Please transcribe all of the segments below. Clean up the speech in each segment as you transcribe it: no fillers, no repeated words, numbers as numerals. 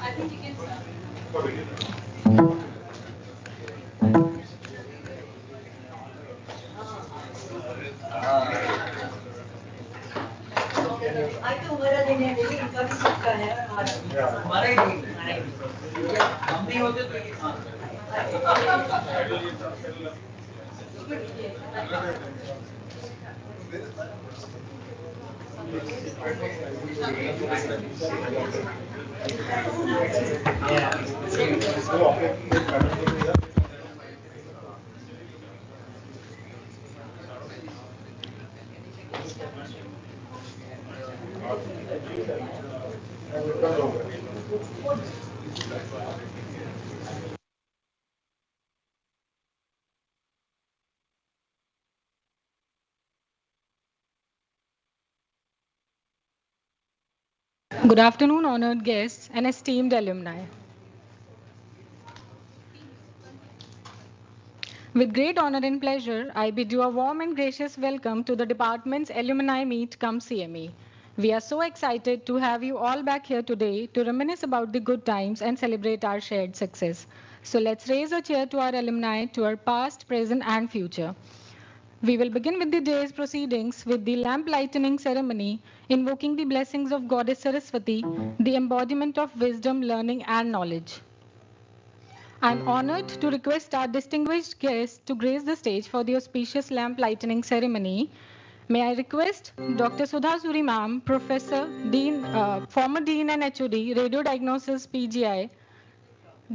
I think you can start. आज तो हमारा दिन है लेकिन इनका भी सबका है हमारा ही दिन है हम नहीं होते तो ये Good afternoon, honored guests and esteemed alumni. With great honor and pleasure, I bid you a warm and gracious welcome to the department's alumni meet come CME. We are so excited to have you all back here today to reminisce about the good times and celebrate our shared success. So let's raise a cheer to our alumni, to our past, present, and future. We will begin with the day's proceedings with the lamp lighting ceremony, invoking the blessings of Goddess Saraswati, the embodiment of wisdom, learning, and knowledge. I am honored to request our distinguished guests to grace the stage for the auspicious lamp lighting ceremony. May I request Dr. Sudha Suri ma'am, Professor, Dean, former Dean and HOD, Radio Diagnosis PGI,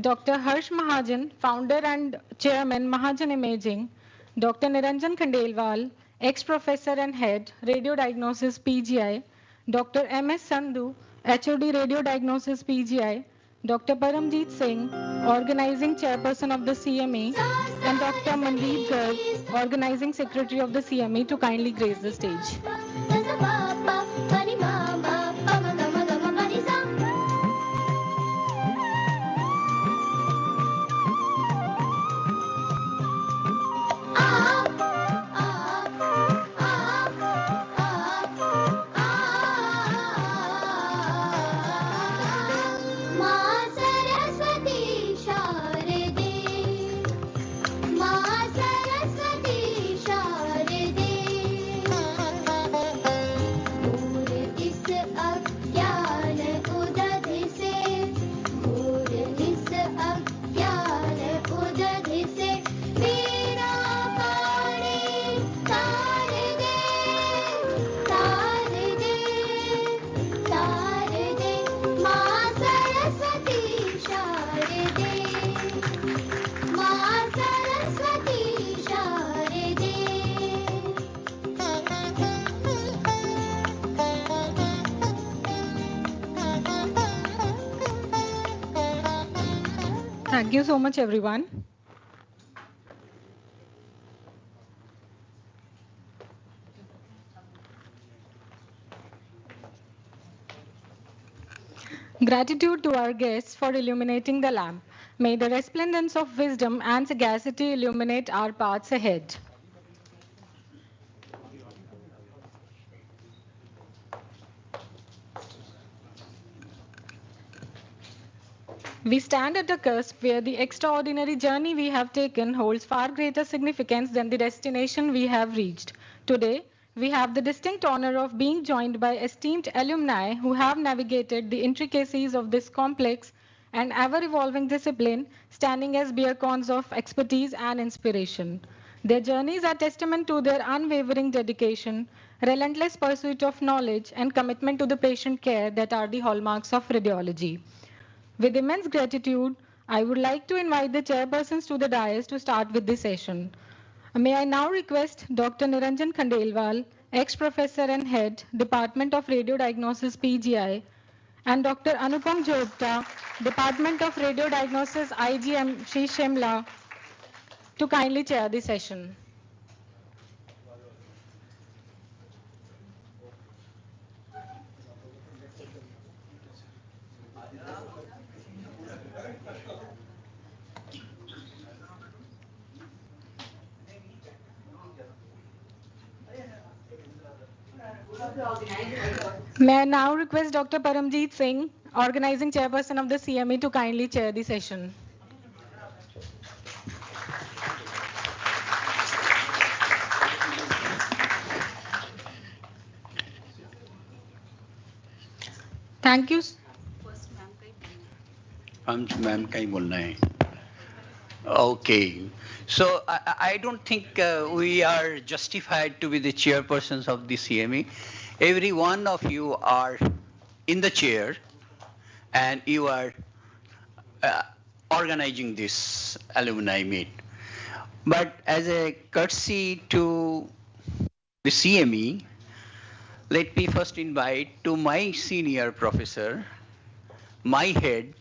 Dr. Harsh Mahajan, founder and chairman, Mahajan Imaging, Dr. Niranjan Khandelwal, ex-professor and head, Radio Diagnosis PGI, Dr. M.S. Sandhu, HOD Radio Diagnosis PGI, Dr. Paramjeet Singh, organizing chairperson of the CME, and Dr. Mandeep Garg, organizing secretary of the CME, to kindly grace the stage. Thank you so much, everyone. Gratitude to our guests for illuminating the lamp. May the resplendence of wisdom and sagacity illuminate our paths ahead. We stand at a cusp where the extraordinary journey we have taken holds far greater significance than the destination we have reached. Today, we have the distinct honor of being joined by esteemed alumni who have navigated the intricacies of this complex and ever-evolving discipline, standing as beacons of expertise and inspiration. Their journeys are testament to their unwavering dedication, relentless pursuit of knowledge, and commitment to the patient care that are the hallmarks of radiology. With immense gratitude, I would like to invite the chairpersons to the dais to start with this session. May I now request Dr. Niranjan Khandelwal, ex-professor and head, Department of Radio Diagnosis PGI, and Dr. Anupam Jogta, Department of Radio Diagnosis IGM Shri Shimla, to kindly chair the session. May I now request Dr. Paramjeet Singh, organizing chairperson of the CME, to kindly chair the session. Thank you. Ma'am का ही बोलना है. Okay. So I don't think we are justified to be the chairpersons of the CME. Every one of you are in the chair and you are organizing this alumni meet. But as a courtesy to the CME, let me first invite to my senior professor, my head,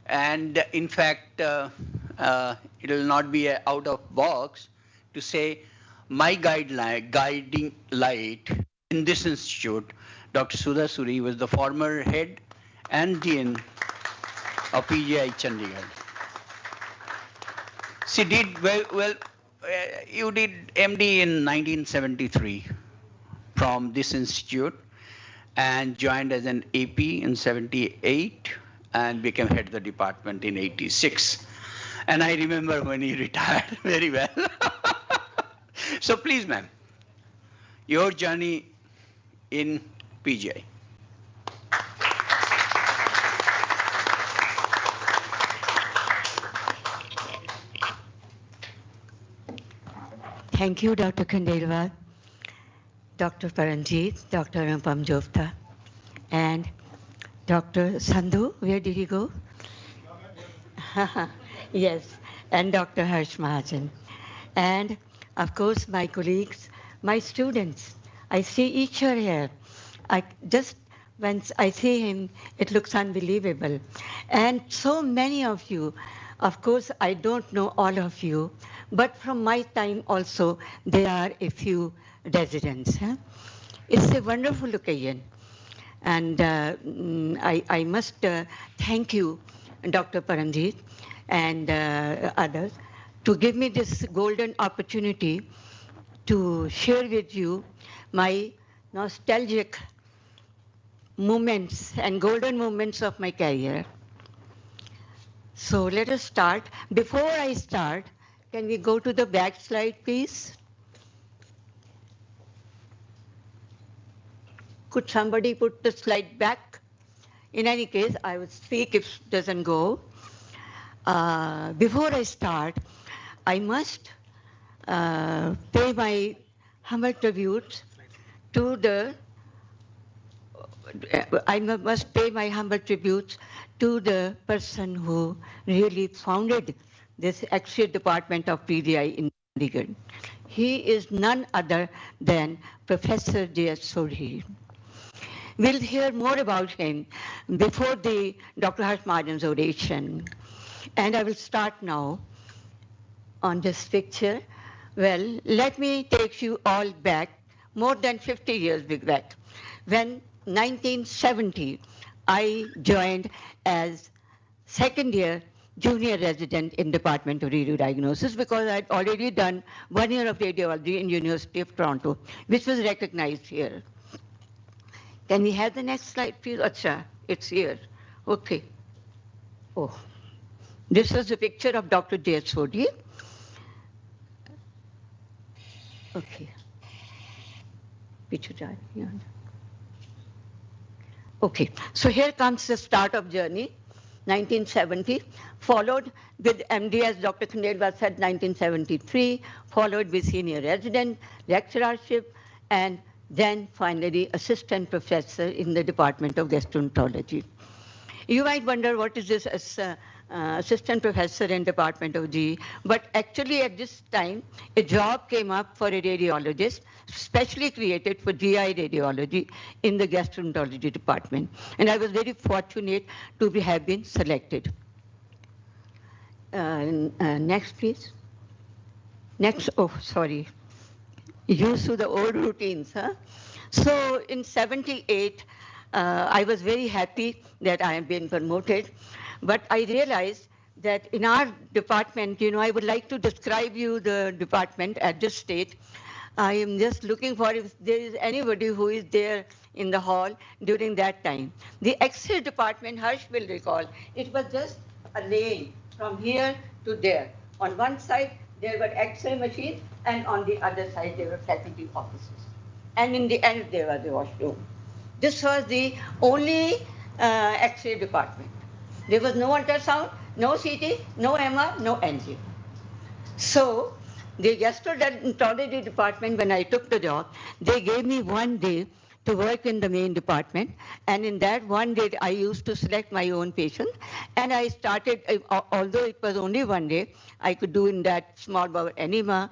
and in fact, it will not be out of box to say my guiding light in this institute, Dr. Sudhi was the former head and dean of PGI Chandigarh. She did well, you did MD in 1973 from this institute and joined as an AP in 78 and became head of the department in 86. And I remember when he retired very well. So please, ma'am, your journey in PGI. Thank you, Dr. Khandelwal, Dr. Paranjeet, Dr. Anupam Jofta, and Dr. Sandhu. Where did he go? Yes, and Dr. Harsh Mahajan. And, of course, my colleagues, my students. I see each are here. When I see him, it looks unbelievable. And so many of you, of course, I don't know all of you, but from my time also, there are a few residents. Huh? It's a wonderful occasion. And I must thank you, Dr. Paranjeet, and others, to give me this golden opportunity to share with you my nostalgic moments and golden moments of my career. So let us start. Before I start, can we go to the back slide, please? Could somebody put the slide back? In any case, I will speak if it doesn't go. Before I start, I must pay my humble tribute to the person who really founded this excellent department of PGI in Chandigarh. He is none other than Professor J.S. Sodhi. We'll hear more about him before the Dr. Harsh Mahajan's oration. And I will start now on this picture. Well, let me take you all back, more than 50 years back. When 1970, I joined as second year junior resident in Department of Radio Diagnosis because I'd already done 1 year of radiology in University of Toronto, which was recognized here. Can we have the next slide, please? Acha, it's here. Okay. Oh, this was a picture of Dr. J. Sodhi. Okay. Okay, so here comes the start of journey, 1970, followed with MD, as Dr. Khandelwal said, 1973, followed with senior resident, lecturership, and then finally assistant professor in the Department of Gastroenterology. You might wonder what is this as assistant professor in Department of GE, but actually at this time, a job came up for a radiologist, specially created for GI radiology in the gastroenterology department. And I was very fortunate to have been selected. Next, please. Next, oh, sorry. Used to the old routines, huh? So in 78, I was very happy that I have been promoted, but I realized that in our department, I would like to describe you the department at this stage. I am just looking for if there is anybody who is there in the hall during that time. The X-ray department, Harsh will recall, it was just a lane from here to there. On one side, there were X-ray machines, and on the other side, there were faculty offices. And in the end, there was the washroom. This was the only X-ray department. There was no ultrasound, no CT, no MR, no NG. So the gastroenterology department, when I took the job, they gave me 1 day to work in the main department. And in that 1 day, I used to select my own patients. And I started, although it was only 1 day, I could do in that small bowel enema.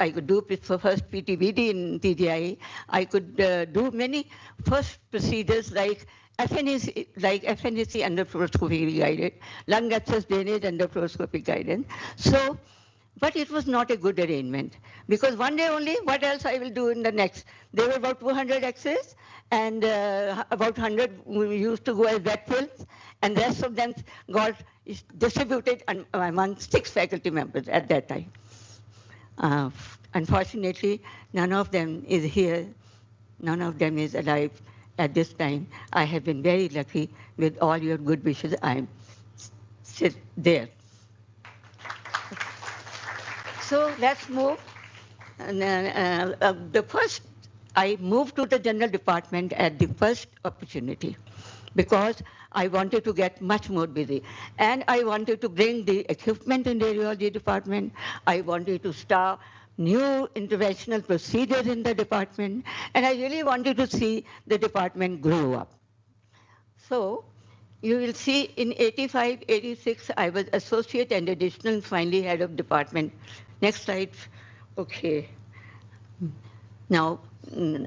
I could do first PTBD in TGI. I could do many first procedures like FNAC under fluoroscopy guided, lung access drainage under fluoroscopic guidance. So but it was not a good arrangement because 1 day only, what else I will do in the next? There were about 200 X-rays and about 100 used to go as wet films, and rest of them got distributed among 6 faculty members at that time. Unfortunately, none of them is here. None of them is alive at this time. I have been very lucky with all your good wishes. I am sit there. So let's move. I moved to the general department at the first opportunity because I wanted to get much more busy. And I wanted to bring the equipment in the radiology department. I wanted to start new interventional procedures in the department. And I really wanted to see the department grow up. So you will see in 85, 86, I was associate and additional, finally head of department. Next slide. Okay. Now,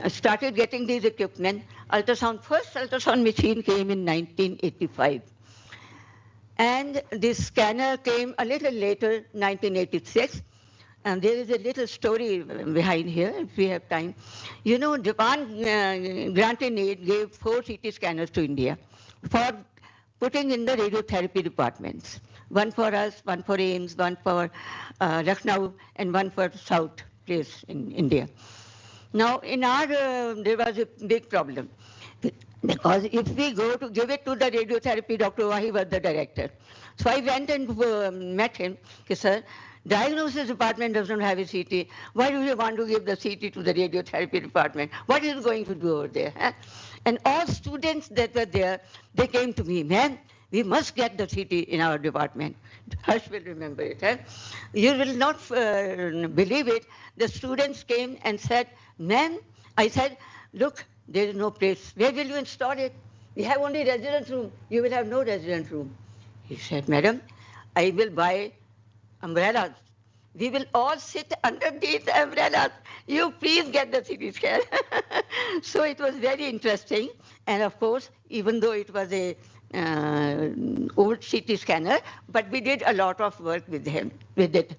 I started getting these equipment. First ultrasound machine came in 1985. And this scanner came a little later, 1986. And there is a little story behind here, if we have time. You know, Japan granted aid gave 4 CT scanners to India for putting in the radiotherapy departments. One for us, one for AIMS, one for Lucknow, and one for South place in India. Now, in our, there was a big problem. Because if we go to give it to the radiotherapy, Dr. Wahi was the director. So I went and met him. He said, diagnosis department doesn't have a CT. Why do you want to give the CT to the radiotherapy department? What is it going to do over there? Huh? And all students that were there, they came to me, ma'am, we must get the CT in our department. Harsh will remember it. Huh? You will not believe it. The students came and said, ma'am, I said, look, there is no place. Where will you install it? We have only residence room. You will have no residence room. He said, madam, I will buy umbrellas. We will all sit underneath the umbrellas. You please get the CT scan. So it was very interesting. And of course, even though it was a old CT scanner, but we did a lot of work with it.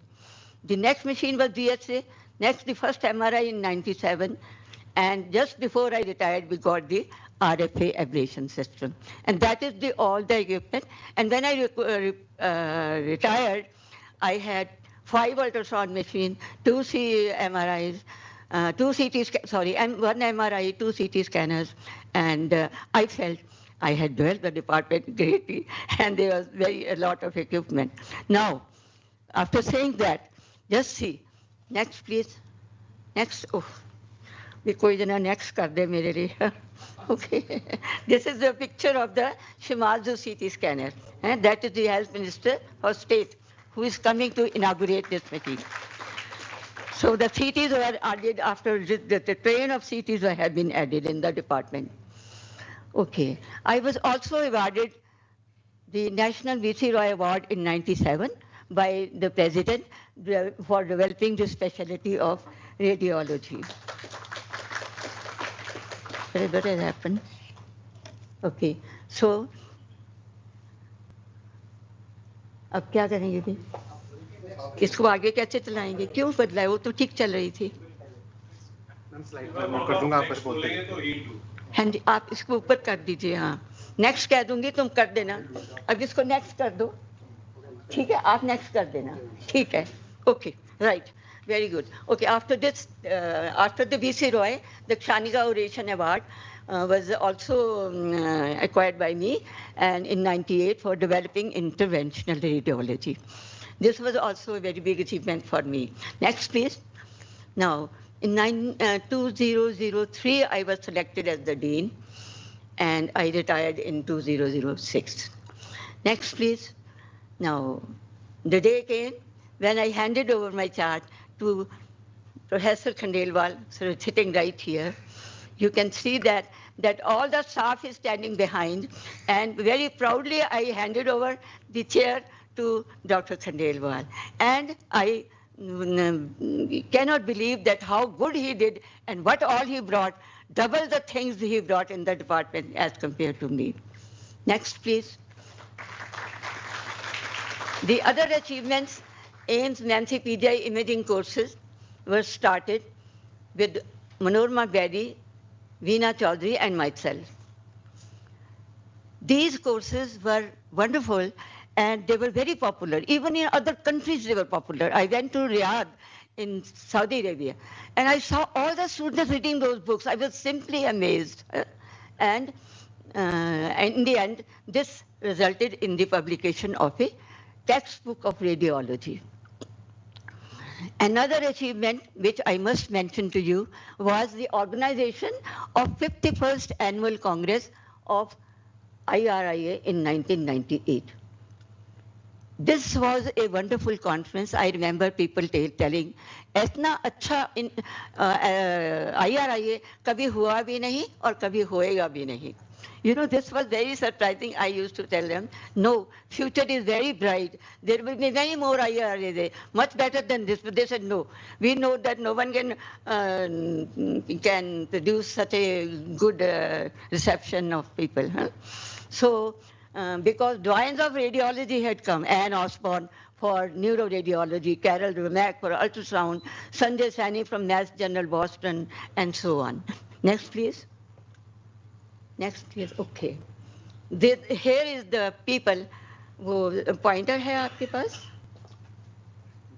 The next machine was DSA. Next, the first MRI in 97. And just before I retired, we got the RFA ablation system. And that is all the equipment. And when I retired, I had 5 ultrasound machines, 2 MRIs, 2 and 1 MRI, 2 CT scanners. And I felt I had developed the department greatly, and there was a lot of equipment. Now, after saying that, just see. Next, please. Next. Oh. कोई जना next कर दे मेरे लिए. Okay. This is the picture of the Shimazu CT scanner. And that is the health minister of state who is coming to inaugurate this machine. So the CTs were added after the train of CTs have been added in the department. Okay. I was also awarded the National V.C. Roy Award in 97 by the president for developing the specialty of radiology. What has happened? Okay. So, अब क्या करेंगे भी? इसको आगे कैसे चलाएंगे? क्यों बदला है? वो तो ठीक चल रही थी. कर दूंगा आप बोलते हैं. हाँ जी, आप इसको ऊपर कर दीजिए. हाँ. नेक्स्ट कह दूंगी, तुम कर देना. अब इसको नेक्स्ट कर दो. ठीक है, आप नेक्स्ट कर देना. ठीक है. Okay. Right. Very good. Okay, after this, after the V.C. Roy, the Kshanika Oration Award was also acquired by me and in 98 for developing interventional radiology. This was also a very big achievement for me. Next, please. Now, in 2003, I was selected as the dean, and I retired in 2006. Next, please. Now, the day came when I handed over my charge to Professor Khandelwal, sir, sitting right here. You can see that all the staff is standing behind, and very proudly I handed over the chair to Dr. Khandelwal. And I cannot believe that how good he did and what all he brought, double the things he brought in the department as compared to me. Next, please. The other achievements, AIMS Nancy PGI imaging courses were started with Manorma Bedi, Veena Chaudhary, and myself. These courses were wonderful and they were very popular. Even in other countries, they were popular. I went to Riyadh in Saudi Arabia and I saw all the students reading those books. I was simply amazed. And in the end, this resulted in the publication of a textbook of radiology. Another achievement which I must mention to you was the organization of 51st Annual Congress of IRIA in 1998. This was a wonderful conference. I remember people telling, "Etna acha in IRIA kabhi hua bhi nahi aur kabhi hoega bhi nahi." You know, this was very surprising. I used to tell them, no, future is very bright. There will be many more IRA, much better than this. But they said, no, we know that no one can produce such a good reception of people. Huh? So, because doyens of radiology had come, Anne Osborne for neuroradiology, Carol Romack for ultrasound, Sanjay Sani from Mass General Boston, and so on. Next, please. Next, please. Okay. Here is the people. वो pointer है आपके पास?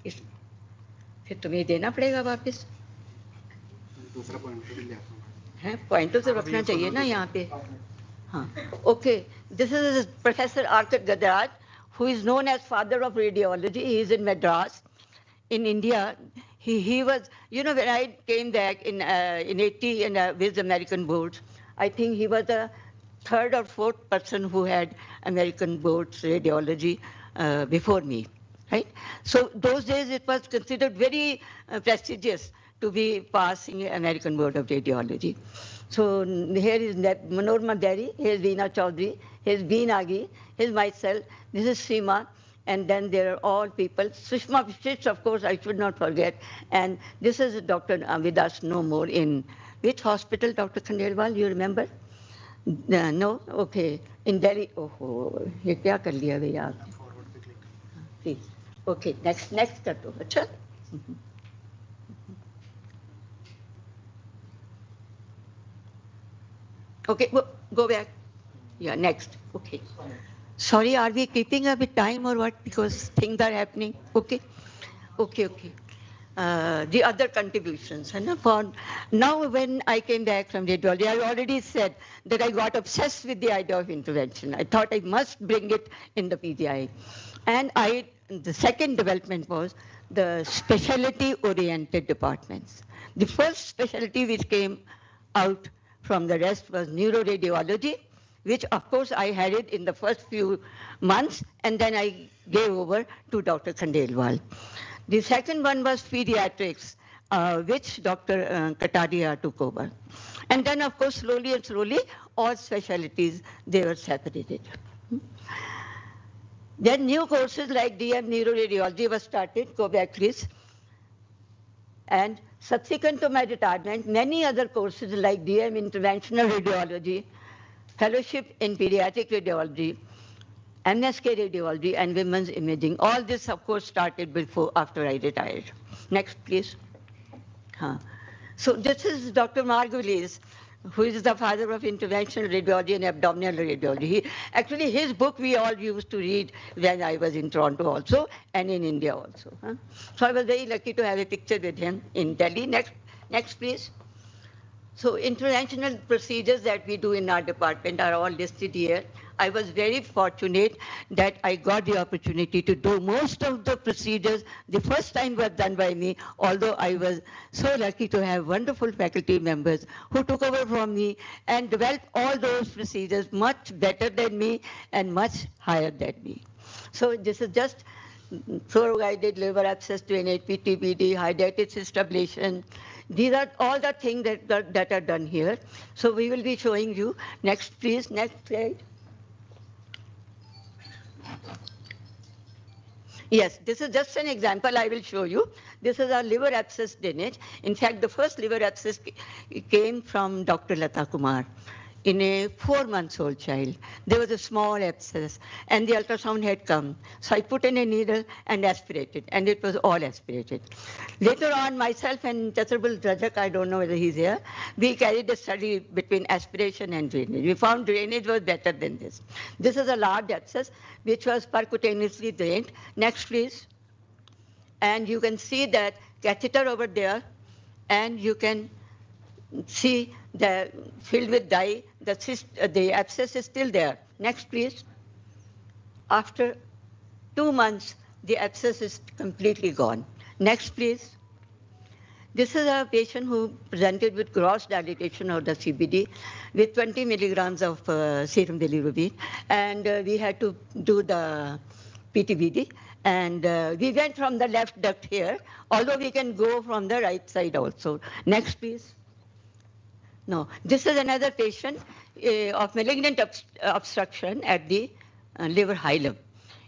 फिर तुम्हें देना पड़ेगा वापस. दूसरा pointer भी ले आता हूँ. हैं? Pointer तो रखना चाहिए ना यहाँ पे. हाँ. Okay. This is Professor Arthur Gadraj, who is known as father of radiology. He is in Madras, in India. He was, you know, when I came back in 80 and with American boards, I think he was the third or fourth person who had American boards radiology before me, right? So those days it was considered very prestigious to be passing American Board of Radiology. So here is Manorma Bedi, here is Veena Chaudhary, here is Beenagi, here is myself, this is Seema, and then there are all people. Sushma Vishit, of course, I should not forget. And this is Dr. with us no more in which hospital, Dr. Khandelwal, you remember? No? Okay. In Delhi. Oh, ये क्या कर लिया भैया आपने? Please. Okay. Next कर दो. अच्छा? Okay. Go back. Yeah. Next. Okay. Sorry, are we keeping a bit time or what? Because things are happening. Okay. Okay. The other contributions. For now, when I came back from radiology, I already said that I got obsessed with the idea of intervention. I thought I must bring it in the PGI. And the second development was the specialty-oriented departments. The first specialty which came out from the rest was neuroradiology, which of course I had it in the first few months, and then I gave over to Dr. Khandelwal. The second one was pediatrics, which Dr. Kataria took over. And then, of course, slowly, all specialties, they were separated. Then new courses like DM Neuroradiology was started. Go back, please. And subsequent to my retirement, many other courses like DM Interventional Radiology, Fellowship in Pediatric Radiology, MSK radiology, and women's imaging. All this, of course, started after I retired. Next, please. So this is Dr. Margulies, who is the father of interventional radiology and abdominal radiology. Actually, his book we all used to read when I was in Toronto also, and in India also. So I was very lucky to have a picture with him in Delhi. Next, please. So international procedures that we do in our department are all listed here. I was very fortunate that I got the opportunity to do most of the procedures. The first time were done by me, although I was so lucky to have wonderful faculty members who took over from me and developed all those procedures much better than me and much higher than me. So this is just thorough-guided liver abscess drainage, PTBD, high diated cyst ablation. These are all the things that are done here. So we will be showing you. Next, please, next slide. Yes, this is just an example I will show you. This is our liver abscess drainage. In fact, the first liver abscess came from Dr. Lata Kumar in a 4-month-old child. There was a small abscess, and the ultrasound had come. So I put in a needle and aspirated, and it was all aspirated. Later on, myself and Chatrabal Rajak, I don't know whether he's here, we carried a study between aspiration and drainage. We found drainage was better than this. This is a large abscess, which was percutaneously drained. Next, please. And you can see that catheter over there, and you can see the filled with dye, the abscess is still there. Next, please. After 2 months, the abscess is completely gone. Next, please. This is a patient who presented with gross dilatation of the CBD with 20 milligrams of serum bilirubin, and we had to do the PTBD. And we went from the left duct here, although we can go from the right side also. Next, please. No, this is another patient of malignant obstruction at the liver hilum.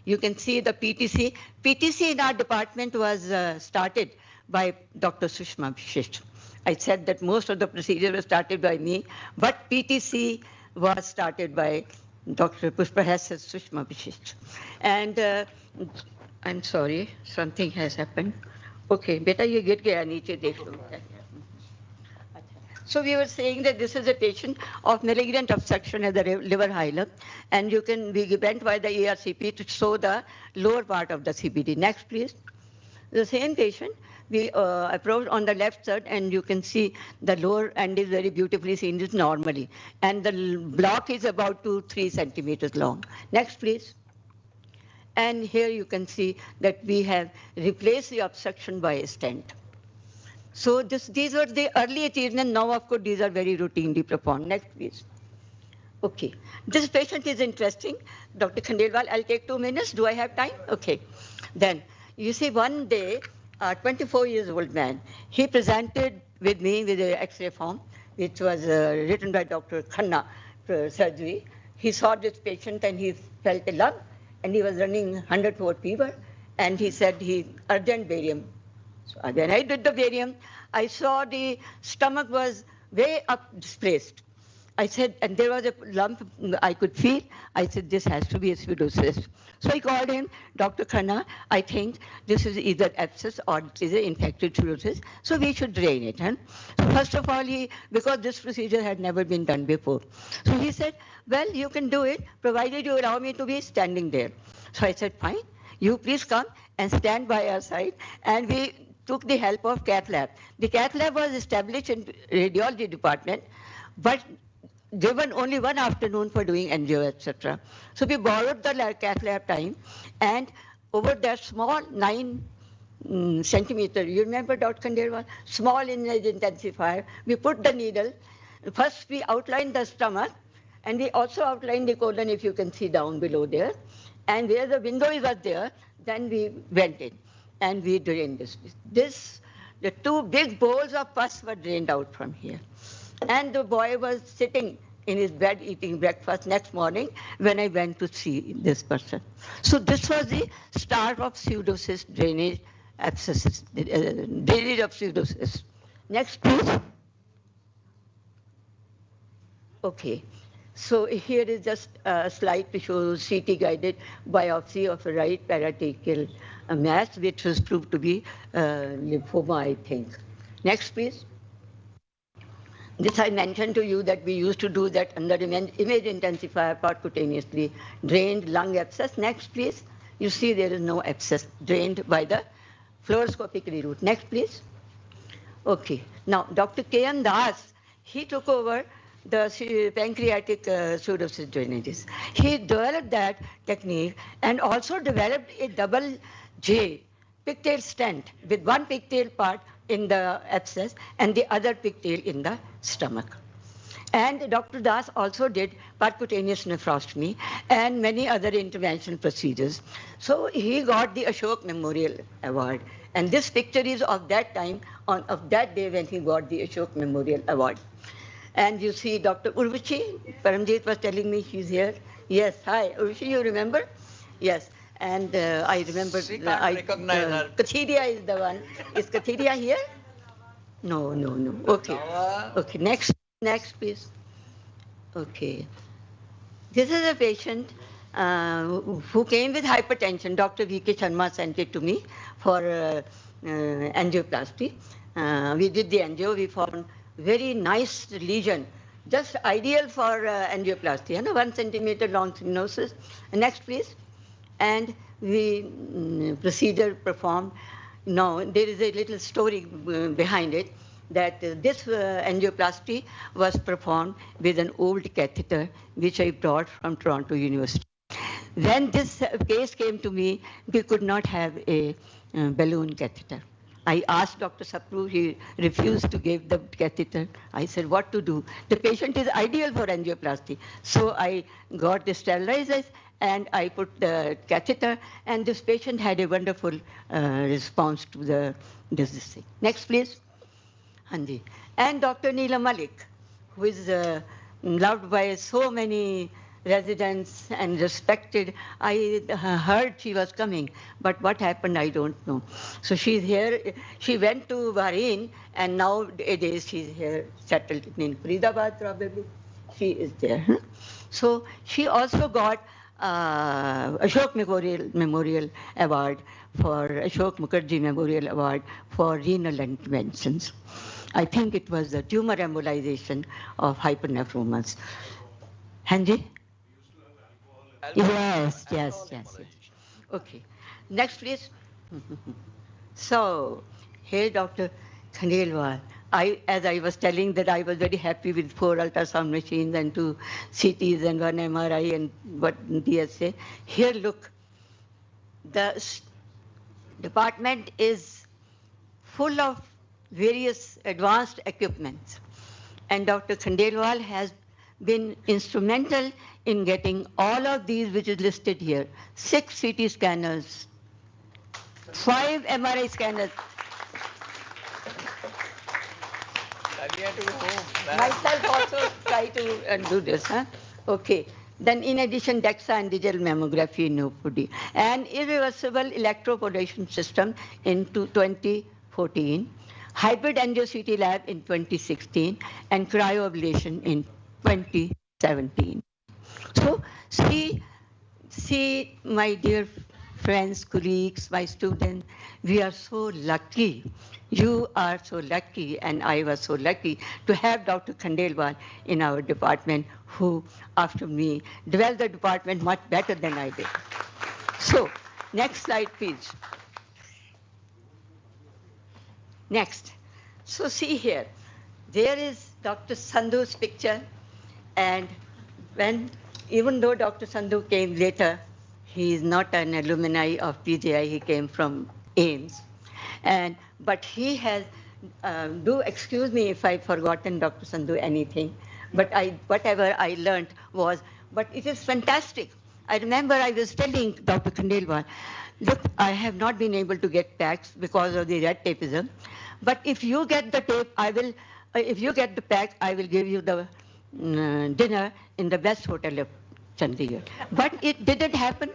You can see the PTC. PTC in our department was started by Dr. Sushma Vishisht. I said that most of the procedures were started by me, but PTC was started by Dr. Professor Sushma Vishisht. And I'm sorry, something has happened. Okay, beta ye git gaya niche dekh lo. So we were saying that this is a patient of malignant obstruction at the liver hilum, and we went by the ERCP to show the lower part of the CBD. Next, please. The same patient, we approached on the left side, and you can see the lower end is very beautifully seen this normally, and the block is about 2-3 centimeters long. Next, please. And here you can see that we have replaced the obstruction by a stent. So these were the early achievements. Now, of course, these are very routinely performed. Next, please. Okay. This patient is interesting. Dr. Khandelwal, I'll take 2 minutes. Do I have time? Okay. Then, you see, one day, a 24-year-old man, he presented with me with an X-ray form, which was written by Dr. Khanna, surgery. He saw this patient, and he felt a lump, and he was running 100-foot fever, and he said urgent barium. So when I did the barium, I saw the stomach was way up displaced. I said, and there was a lump I could feel. I said, this has to be a pseudocyst. So I called him, Dr. Khanna, I think this is either abscess or it is an infected pseudocyst, so we should drain it. Huh? So first of all, because this procedure had never been done before. So he said, well, you can do it, provided you allow me to be standing there. So I said, fine, you please come and stand by our side. And we took the help of cath lab. The cath lab was established in radiology department, but given only one afternoon for doing angio, etc. So we borrowed the cath lab time, and over that small 9 centimeter, you remember Dr. Khandelwal? Small image intensifier, we put the needle. First we outlined the stomach, and we also outlined the colon, if you can see down below there. And where the window was there, then we went in. And we drained this. The 2 big bowls of pus were drained out from here. And the boy was sitting in his bed eating breakfast next morning when I went to see this person. So this was the start of pseudocyst drainage abscesses, drainage of pseudocyst. Next, please. Okay. So here is just a slide to show CT-guided biopsy of a right paratracheal mass, which was proved to be lymphoma, I think. Next, please. This I mentioned to you that we used to do that under image intensifier percutaneously, drained lung abscess. Next, please. You see there is no abscess drained by the fluoroscopically route. Next, please. Okay. Now, Dr. K.M. Das, he took over the pancreatic pseudocyst drainages. He developed that technique and also developed a double J pigtail stent with one pigtail part in the abscess and the other pigtail in the stomach. And Dr. Das also did percutaneous nephrostomy and many other interventional procedures. So he got the Ashok Memorial Award. And this picture is of that time, of that day when he got the Ashok Memorial Award. And you see Dr. Urvashi, Paramjit was telling me she's here. Yes, hi, Urvashi, you remember? Yes. And I remember. She can't recognize her. Kathiria is the one. Is Kathiria here? No, no, no. Okay. Okay, next, please. Okay. This is a patient who came with hypertension. Dr. V.K. Sharma sent it to me for angioplasty. We did the angio. We found very nice lesion, just ideal for angioplasty. 1 centimeter long stenosis. Next, please. And we procedure performed. Now, there is a little story behind it that this angioplasty was performed with an old catheter which I brought from Toronto University. When this case came to me, we could not have a balloon catheter. I asked Dr. Sapru, he refused to give the catheter. I said, what to do? The patient is ideal for angioplasty. So I got the sterilizers and I put the catheter, and this patient had a wonderful response to this thing. Next, please. Hanji. And Dr. Neela Malik, who is loved by so many residents and respected. I heard she was coming, but what happened, I don't know. So she's here. She went to Bahrain, and nowadays she's here, settled in Faridabad probably. She is there. So she also got Ashok Memorial Award for Ashok Mukherjee Memorial Award for renal interventions. I think it was the tumor embolization of hypernephroma. Hanji? Yes. Okay. Next, please. So, here, Dr. Khandelwal. As I was telling that I was very happy with 4 ultrasound machines and 2 CTs and 1 MRI and what DSA. Here, look. The department is full of various advanced equipments. And Dr. Khandelwal has been instrumental in getting all of these which is listed here. 6 CT scanners, 5 MRI scanners. Myself also try to do this. Okay. Then in addition, DEXA and digital mammography in OPD. And irreversible electroporation system in 2014. Hybrid angio-CT lab in 2016. And cryoablation in 2017. So see, my dear friends, colleagues, my students, we are so lucky. You are so lucky, and I was so lucky to have Dr. Khandelwal in our department, who, after me, developed the department much better than I did. So, next slide, please. Next. So, see here. There is Dr. Sandhu's picture, and even though Dr. Sandhu came later, he is not an alumni of PGI, he came from AIMS. But he has, do excuse me if I've forgotten Dr. Sandhu anything, but whatever I learned was, but it is fantastic. I remember I was telling Dr. Khandelwal, look, I have not been able to get packs because of the red tapeism, but if you get the tape, if you get the pack, I will give you the dinner in the best hotel of Chandigarh. But it didn't happen.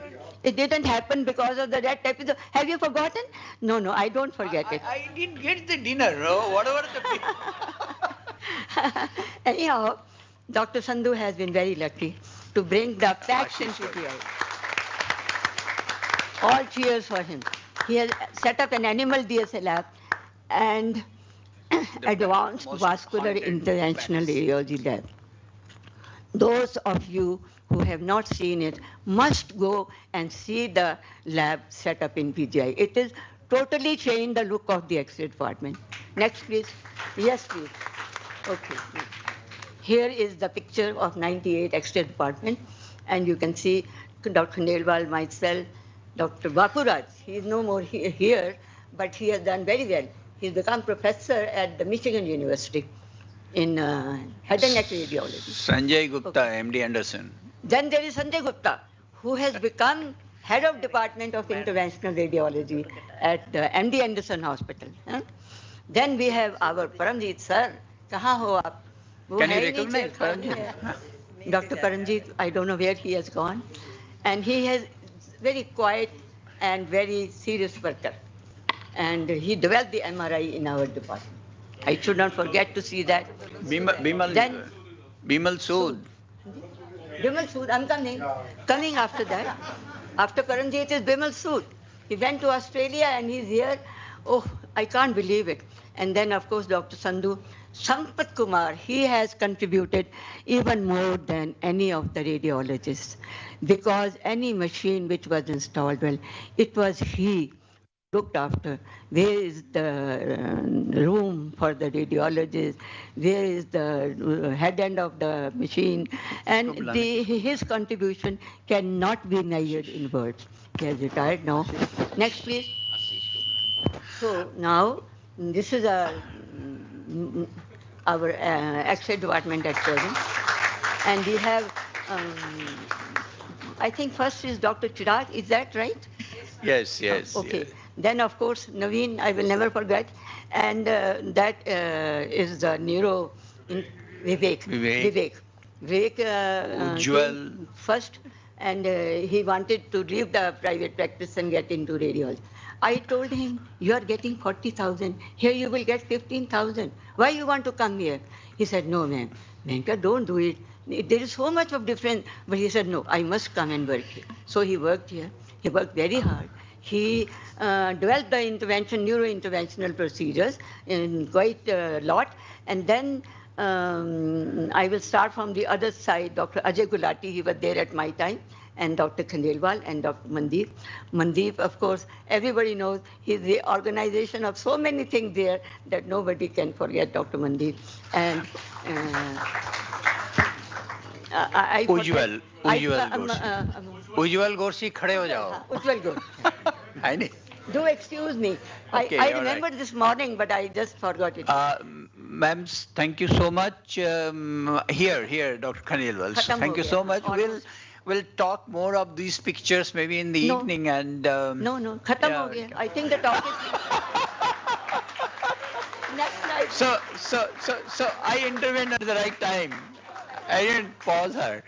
It didn't happen because of the red tape. Have you forgotten? No, I don't forget it. I didn't get the dinner, whatever the Anyhow, Dr. Sandhu has been very lucky to bring the facts in PTI. All cheers for him. He has set up an animal DSA lab and advanced vascular interventional radiology lab. Those of you who have not seen it must go and see the lab set up in PGI. It is totally changed the look of the X-ray department. Next, please. Yes, please. Okay. Here is the picture of 98 X-ray department, and you can see Dr. Khandelwal, myself, Dr. Bapuraj. He is no more here, but he has done very well. He's become professor at the Michigan University in head and neck radiology. Sanjay Gupta, Okay. MD Anderson. Then there is Sanjay Gupta, who has become head of Department of Interventional Radiology at the MD Anderson Hospital. Huh? Then we have our Paramjit sir. कहाँ हो आप? वो Can you है ही नहीं, recognize chair खाली Paramjit? है. Dr. Paramjit, I don't know where he has gone. And he has very quiet and very serious worker. And he developed the MRI in our department. I should not forget to see that. Bimal, Then Bimal Sood. Bimal Sood, I'm coming. Coming after that. After Paranjit is Bimal Sood. He went to Australia and he's here. Oh, I can't believe it. And then, of course, Dr. Sandhu. Sampat Kumar, he has contributed even more than any of the radiologists because any machine which was installed, well, it was he looked after. Where is the room for the radiologist? Where is the head end of the machine? And his contribution cannot be measured in words. He has retired now. Next, please. So now, this is our X-ray department at present. And we have, I think first is Dr. Chirag, is that right? Yes, yes. Okay. Yes. Then, of course, Naveen, I will never forget. And that is the neuro Vivek. Vivek. Vivek Ujjwal. came first, and he wanted to leave the private practice and get into radiology. I told him, you are getting 40,000. Here you will get 15,000. Why you want to come here? He said, no, ma'am. Venka, don't do it. There is so much of difference. But he said, no, I must come and work here. So he worked here. He worked very hard. He developed the neuro-interventional procedures in quite a lot. And then I will start from the other side. Dr. Ajay Gulati, he was there at my time, and Dr. Khandelwal and Dr. Mandeep. Mandeep, of course, everybody knows he's the organization of so many things there that nobody can forget Dr. Mandeep. And I Ujjwal, Ujjwal Gorsi. Ujjwal Gorsi, खड़े हो जाओ. Ujjwal Gorsi. है नहीं? Do excuse me. Okay, I all remembered this morning, but I just forgot it. Ma'am, thank you so much. Here, Dr. Khandelwal. Khatam Thank ho you gaya, so much. almost. We'll talk more of these pictures maybe in the No. evening and. No, khatam ho gaya. I think the topic. Next slide. So I intervened at the right time. I didn't pause her.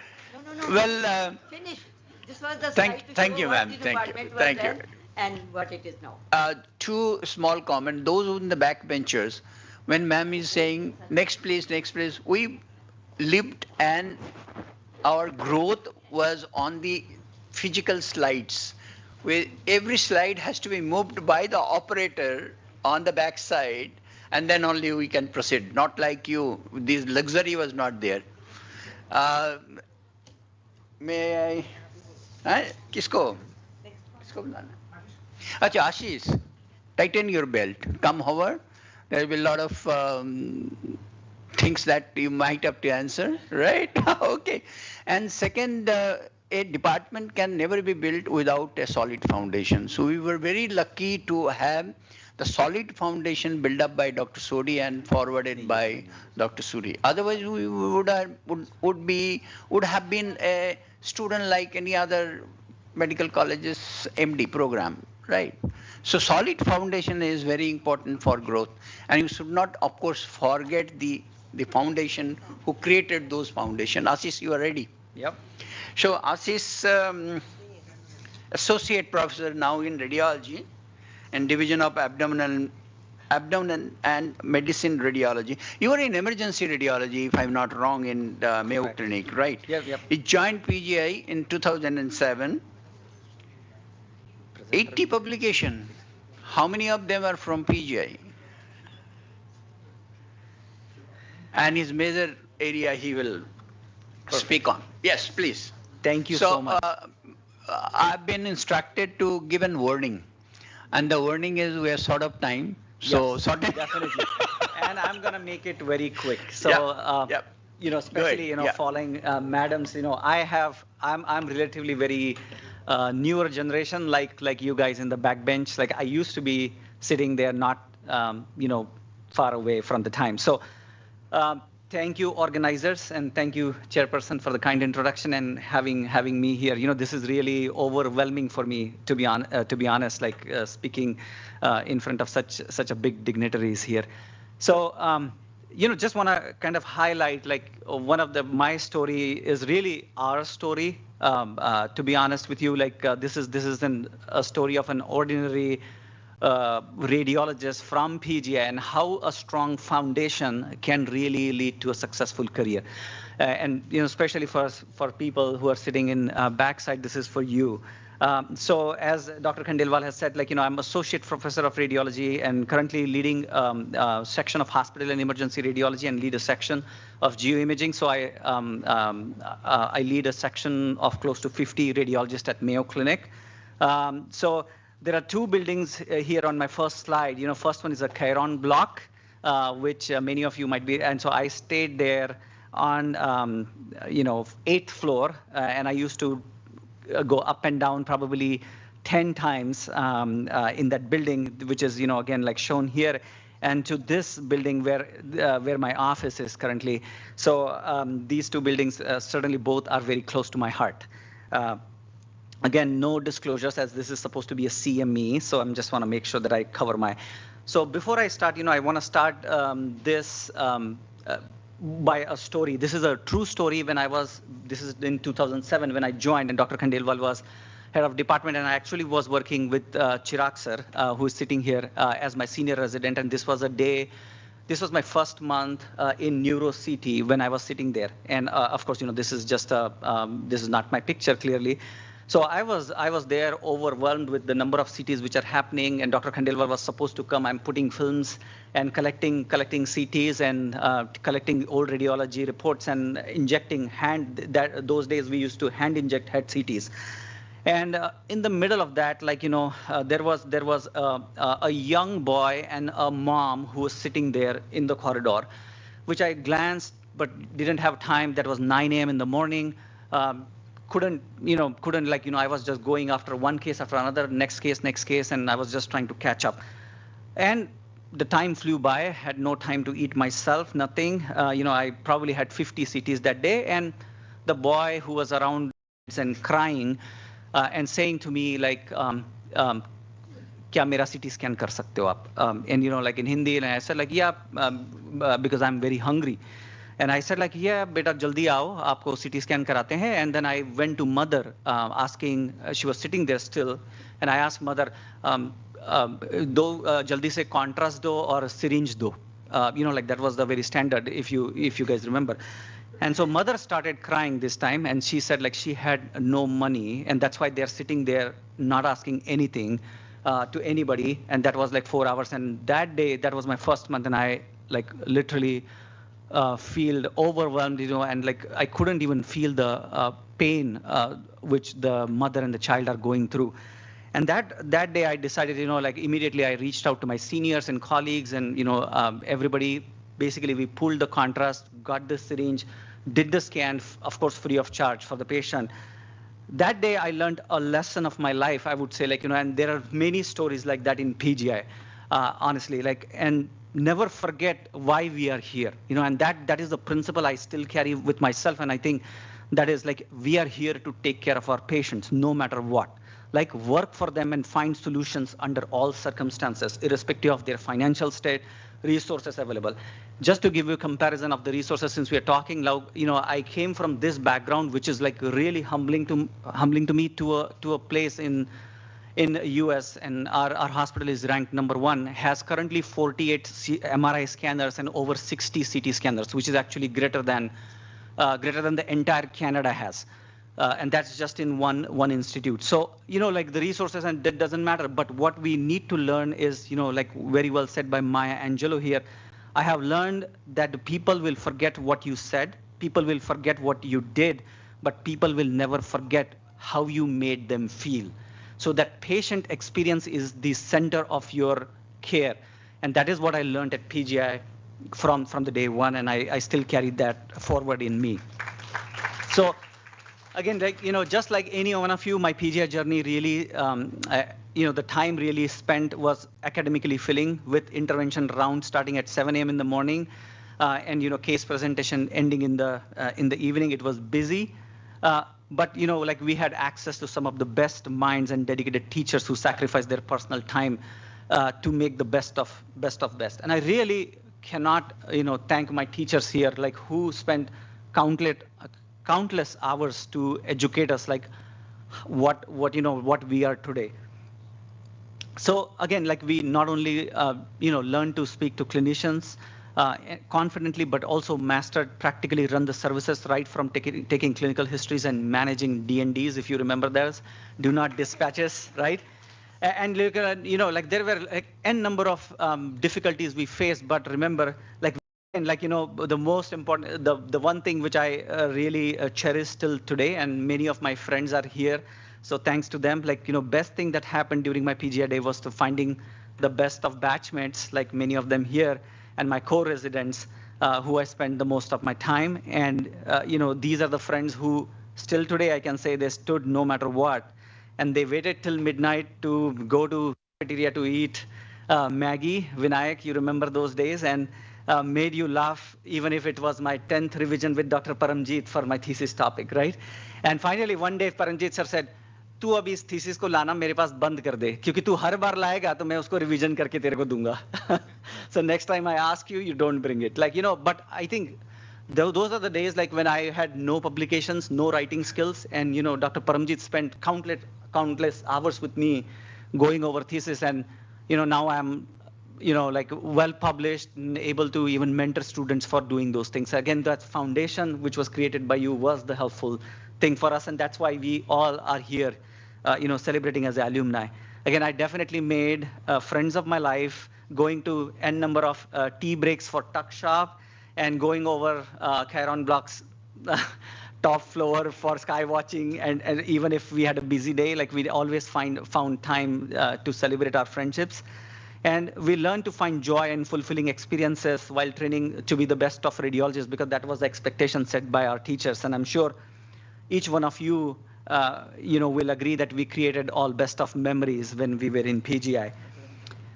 No. Well, Finish. This was the thank- slide to thank show you, what ma'am. the Thank you. department was Thank you. then and what it is now. two small comments. Those in the back benchers, when ma'am is saying next place, we lived and our growth was on the physical slides. Where every slide has to be moved by the operator on the back side, and then only we can proceed. Not like you, this luxury was not there. Uh, may I? किसको? किसको बुलाना? अच्छा, Ashish, tighten your belt. Come over. There will be a lot of things that you might have to answer, right? Okay. And second, a department can never be built without a solid foundation. So we were very lucky to have the solid foundation built up by Dr. Sodhi and forwarded by Dr. Suri. Otherwise, we would have been a student like any other medical college's MD program, right? So solid foundation is very important for growth, and you should not, of course, forget the foundation who created those foundation. Ashish, you are ready? Yep. So Ashish, associate professor now in radiology and division of abdominal and medicine radiology. You were in emergency radiology, if I'm not wrong, in the Mayo Correct. Clinic, right? Yep. You joined PGI in 2007. 80 publication. How many of them are from PGI? And his major area he will speak on. Yes, please. Thank you so much. I've been instructed to give an warning. And the warning is we are short of time. So Yes, sort of definitely. and I'm gonna make it very quick. So, Yep. especially Yeah. following madams, I'm relatively very newer generation, like you guys in the backbench. Like I used to be sitting there, not far away from the time. So. Thank you, organizers, and thank you, Chairperson, for the kind introduction and having me here. This is really overwhelming for me, to be honest. Like speaking in front of such a big dignitaries here. So, just want to kind of highlight like one of my story is really our story. To be honest with you, like this is a story of an ordinary radiologist from PGI and how a strong foundation can really lead to a successful career. And especially for people who are sitting in backside, this is for you. So as Dr. Khandelwal has said, like I'm associate professor of radiology and currently leading section of hospital and emergency radiology and lead a section of geoimaging. So I lead a section of close to 50 radiologists at Mayo Clinic. So there are two buildings here on my first slide. First one is a Chiron block, which many of you might be. And so I stayed there on, 8th floor, and I used to go up and down probably 10 times in that building, which is, again, like shown here, and to this building where my office is currently. So these two buildings certainly both are very close to my heart. Again, no disclosures as this is supposed to be a CME, so I just want to make sure that I cover my. So before I start, I want to start this by a story. This is a true story. This is in 2007 when I joined and Dr. Khandelwal was head of department, and I actually was working with Chirag sir, who is sitting here as my senior resident, and this was this was my first month in Neuro CT when I was sitting there. And of course, this is just this is not my picture clearly. So I was there overwhelmed with the number of CTs which are happening, and Dr. Khandelwal was supposed to come. I'm putting films and collecting CTs and collecting old radiology reports and injecting those days we used to hand inject head CTs. And in the middle of that, like there was a young boy and a mom who was sitting there in the corridor, which I glanced but didn't have time. That was 9 a.m. in the morning. Couldn't like I was just going after one case after another, next case, and I was just trying to catch up. And the time flew by. I had no time to eat myself, nothing. I probably had 50 CTs that day, and the boy who was around and crying and saying to me like, "Kya mera CT scan kar sakte ho aap?" And like in Hindi, and I said like, "Yeah, because I'm very hungry." And I said like, yeah, beta, jaldi aao, aapko CT scan karate hain. And then I went to mother asking, she was sitting there still. And I asked mother, jaldi se contrast do or syringe do. Like that was the very standard if you guys remember. And so mother started crying this time, and she said like she had no money, and that's why they're sitting there not asking anything to anybody. And that was like 4 hours. And that day, that was my first month, and I like literally feel overwhelmed, and like I couldn't even feel the pain which the mother and the child are going through. And that day I decided, like immediately I reached out to my seniors and colleagues, and everybody. Basically, we pulled the contrast, got the syringe, did the scan, of course, free of charge for the patient. That day I learned a lesson of my life, I would say, like and there are many stories like that in PGI, honestly, like and. Never forget why we are here, and that is the principle I still carry with myself. And I think that is like we are here to take care of our patients no matter what, like work for them and find solutions under all circumstances, irrespective of their financial state, resources available. Just to give you a comparison of the resources, since we are talking now, I came from this background, which is like really humbling to me to a place in US, and our hospital is ranked #1, has currently 48 MRI scanners and over 60 CT scanners, which is actually greater than the entire Canada has. And that's just in one institute. So, like the resources, and that doesn't matter. But what we need to learn is, like very well said by Maya Angelou here, I have learned that people will forget what you said, people will forget what you did, but people will never forget how you made them feel. So that patient experience is the center of your care. And that is what I learned at PGI. from the day one, and I still carried that forward in me. So again, like, just like any one of you, my PGI journey really, the time really spent was academically filling with intervention rounds starting at 7 a.m. in the morning, and case presentation ending in the evening. It was busy, but like we had access to some of the best minds and dedicated teachers who sacrificed their personal time to make the best of best. And I really cannot thank my teachers here, like who spent countless hours to educate us, like what we are today. So again, like we not only learn to speak to clinicians confidently, but also mastered practically run the services, right from taking clinical histories and managing D&Ds, if you remember those, do not dispatches, right? And like there were like n number of difficulties we faced, but remember, like, and like the most important, the one thing which I really cherish till today, and many of my friends are here, so thanks to them, like best thing that happened during my PGI day was to finding the best of batchmates, like many of them here, and my co-residents who I spend the most of my time. And these are the friends who still today I can say they stood no matter what, and they waited till midnight to go to cafeteria to eat Maggie. Vinayak, you remember those days, and made you laugh, even if it was my 10th revision with Dr. Paramjeet for my thesis topic, right? And finally, one day Paramjeet sir said, तू अभी इस thesis को लाना मेरे पास बंद कर दे, क्योंकि तू हर बार लाएगा तो मैं उसको रिवीजन करके तेरे को दूंगा. So next time I ask you, you don't bring it. Like, but I think those are the days like when I had no publications, no writing skills, and Dr. Paramjeet spent countless hours with me going over thesis, and now I'm like well published and able to even mentor students for doing those things. Again, that foundation which was created by you was the helpful thing for us, and that's why we all are here, celebrating as alumni. Again, I definitely made friends of my life, going to n number of tea breaks for tuck shop, and going over Chiron blocks top floor for sky watching, and even if we had a busy day, like we always found time to celebrate our friendships. And we learned to find joy and fulfilling experiences while training to be the best of radiologists, because that was the expectation set by our teachers. And I'm sure each one of you, will agree that we created all best of memories when we were in PGI.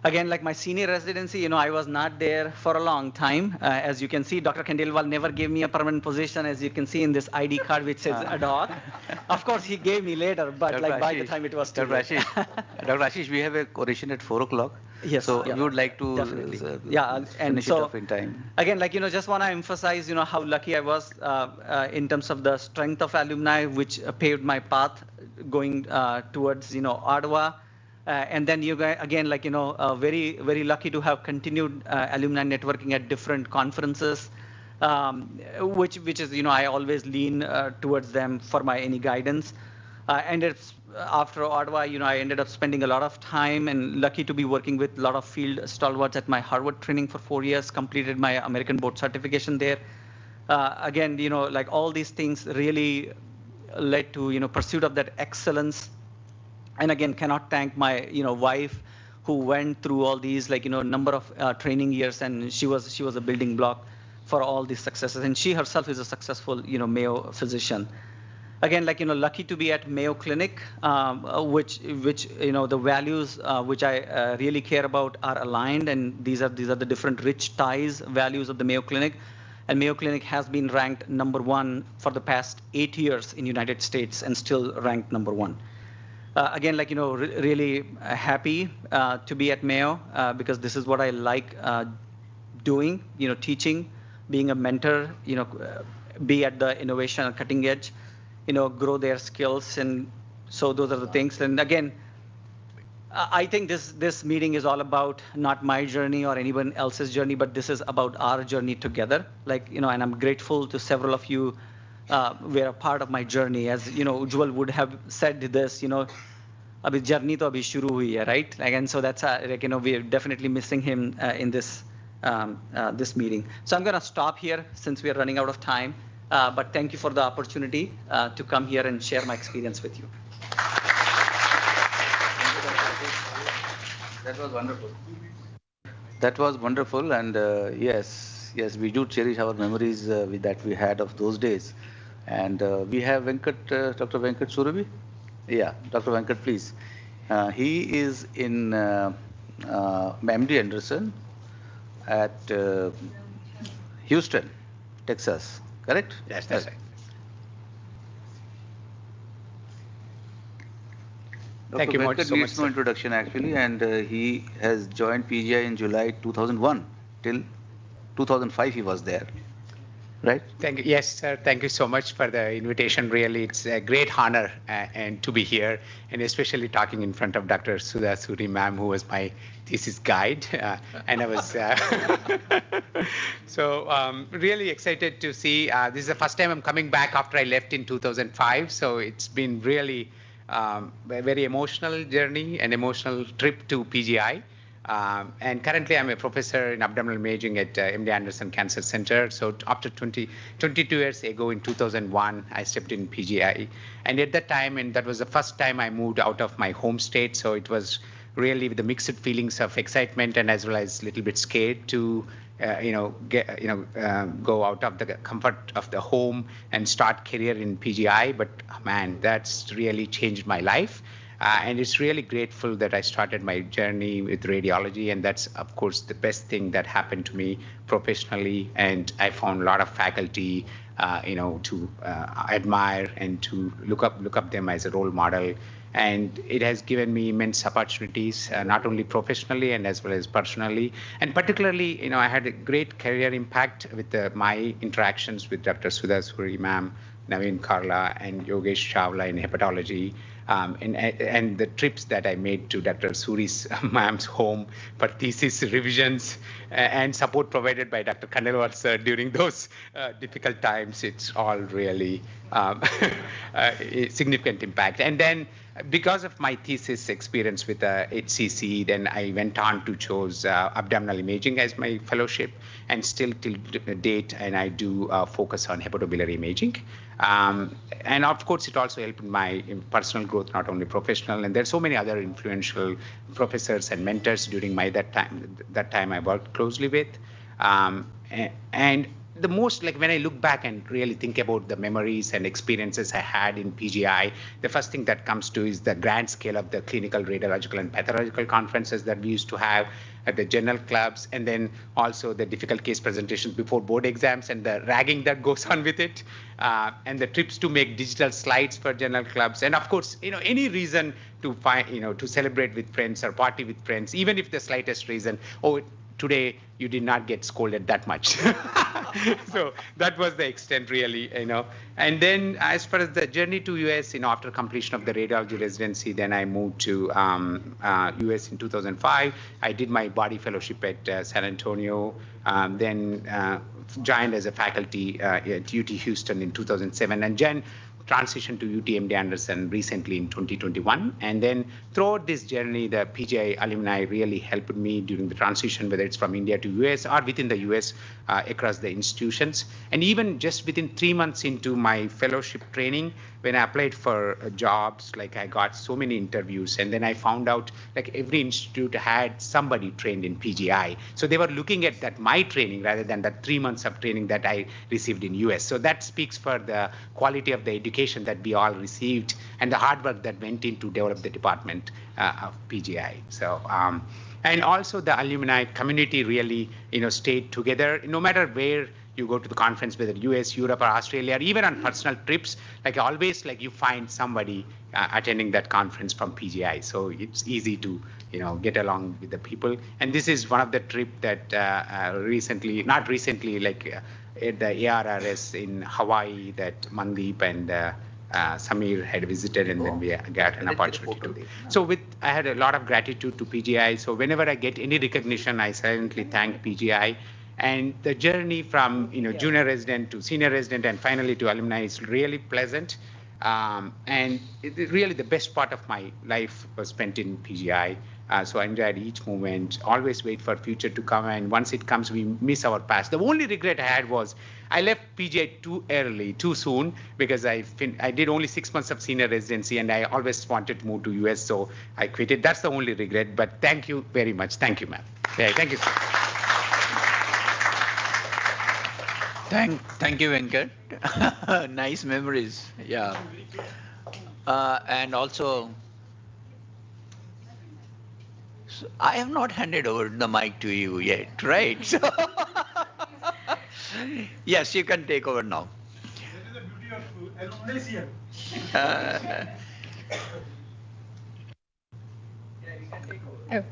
Again, like my senior residency, I was not there for a long time. As you can see, Dr. Khandelwal never gave me a permanent position, as you can see in this ID card, which says ad hoc. Of course, he gave me later, but Dr. like by the Ashish, time it was too Dr. late. Ashish, Dr. Ashish, we have a oration at 4 o'clock. Yes. So yeah, we would like to definitely. And finish so, it off in time. Again, like, just want to emphasize, how lucky I was in terms of the strength of alumni, which paved my path going towards, Ottawa. And then you guys, again, like, very, very lucky to have continued alumni networking at different conferences, which is, I always lean towards them for my any guidance. And it's after Ottawa, I ended up spending a lot of time, and lucky to be working with a lot of field stalwarts at my Harvard training for 4 years, completed my American board certification there. Again, like all these things really led to, pursuit of that excellence. And again, cannot thank my, wife who went through all these, like, number of training years, and she was a building block for all these successes. And she herself is a successful, Mayo physician. Again, like, lucky to be at Mayo Clinic, which the values which I really care about are aligned, and these are the different rich ties values of the Mayo Clinic. And Mayo Clinic has been ranked #1 for the past 8 years in United States, and still ranked #1. Again, like, really happy to be at Mayo because this is what I like doing, teaching, being a mentor, be at the innovation and cutting edge, grow their skills. And so those are the things. And again, I think this meeting is all about not my journey or anyone else's journey, but this is about our journey together. Like, and I'm grateful to several of you were a part of my journey. As Ujjwal would have said this, abhi journey to abhi shuru hui hai, right? Again, so that's like, we're definitely missing him in this this meeting. So I'm going to stop here since we are running out of time. But thank you for the opportunity to come here and share my experience with you. That was wonderful. That was wonderful, and yes, yes, we do cherish our memories that we had of those days. And we have Dr. Venkat Surabhi. Yeah, Dr. Venkat, please. He is in MD Anderson at Houston, Texas, correct? Yes, that's right. Thank Dr. you Venkat so much, needs no sir. introduction actually, and he has joined PGI in July 2001 till 2005 he was there, right? Thank you. Yes, sir. Thank you so much for the invitation. Really, it's a great honor and to be here, and especially talking in front of Dr. Sudhi ma'am, who was my thesis guide, and I was so really excited to see. This is the first time I'm coming back after I left in 2005, so it's been really a very emotional journey, an emotional trip to PGI. And currently, I'm a professor in abdominal imaging at MD Anderson Cancer Center. So after 22 years ago, in 2001, I stepped in PGI. And at that time, and that was the first time I moved out of my home state. So it was really with the mixed feelings of excitement and as well as a little bit scared to go out of the comfort of the home and start career in PGI. But man, that's really changed my life. And it's really grateful that I started my journey with radiology, and that's of course the best thing that happened to me professionally. And I found a lot of faculty, to admire and to look up them as a role model. And it has given me immense opportunities, not only professionally and as well as personally. And particularly, I had a great career impact with my interactions with Dr. Sudhi ma'am, Naveen Karla, and Yogesh Chawla in hepatology. And the trips that I made to Dr. Suri's ma'am's home for thesis revisions and support provided by Dr. Khandelwal sir during those difficult times, it's all really a significant impact. And then because of my thesis experience with HCC, then I went on to choose abdominal imaging as my fellowship, and still till date, and I do focus on hepatobiliary imaging. And of course, it also helped my personal growth, not only professional. And there's so many other influential professors and mentors during that time I worked closely with. And the most, like when I look back and really think about the memories and experiences I had in PGI, the first thing that comes to is the grand scale of the clinical, radiological, and pathological conferences that we used to have at the journal clubs, and then also the difficult case presentations before board exams and the ragging that goes on with it, and the trips to make digital slides for journal clubs, and of course, any reason to find, to celebrate with friends or party with friends, even if the slightest reason, today you did not get scolded that much. So that was the extent really, And then as far as the journey to US, after completion of the radiology residency, then I moved to US in 2005. I did my body fellowship at San Antonio, then joined as a faculty at UT Houston in 2007, and then transitioned to UTMD Anderson recently in 2021. And then throughout this journey, the PGI alumni really helped me during the transition, whether it's from India to US or within the US across the institutions. And even just within 3 months into my fellowship training, when I applied for jobs, like I got so many interviews, and then I found out like every institute had somebody trained in PGI. So they were looking at that my training rather than that 3 months of training that I received in US. So that speaks for the quality of the education that we all received and the hard work that went into develop the department of PGI. So and also the alumni community really stayed together no matter where you go to the conference, whether US, Europe, or Australia, or even on personal trips, like always, like you find somebody attending that conference from PGI. So it's easy to, get along with the people. And this is one of the trip that not recently, like at the ARRS in Hawaii that Mandeep and Samir had visited, and then we got an opportunity to. So I had a lot of gratitude to PGI. So whenever I get any recognition, I silently thank PGI. And the journey from junior resident to senior resident and finally to alumni is really pleasant. And really the best part of my life was spent in PGI. So I enjoyed each moment, always wait for future to come. And once it comes, we miss our past. The only regret I had was I left PGI too early, too soon, because I did only 6 months of senior residency and I always wanted to move to US. So I quit it. That's the only regret. But thank you very much. Thank you, ma'am. Yeah, thank you. Thank you, Venkat. Nice memories. Yeah. And also, I have not handed over the mic to you yet, right? So, yes, you can take over now. Uh, Oh,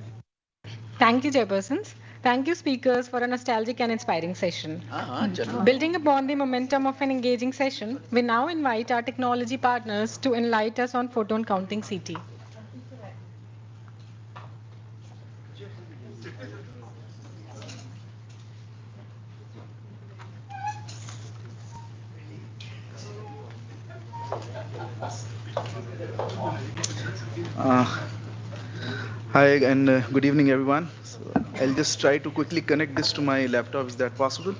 thank you, Chairpersons. Thank you, speakers, for a nostalgic and inspiring session. Chalo. Building upon the momentum of an engaging session, we now invite our technology partners to enlighten us on photon counting CT. Uh, Hi and good evening, everyone. So I'll just try to quickly connect this to my laptop. Is that possible?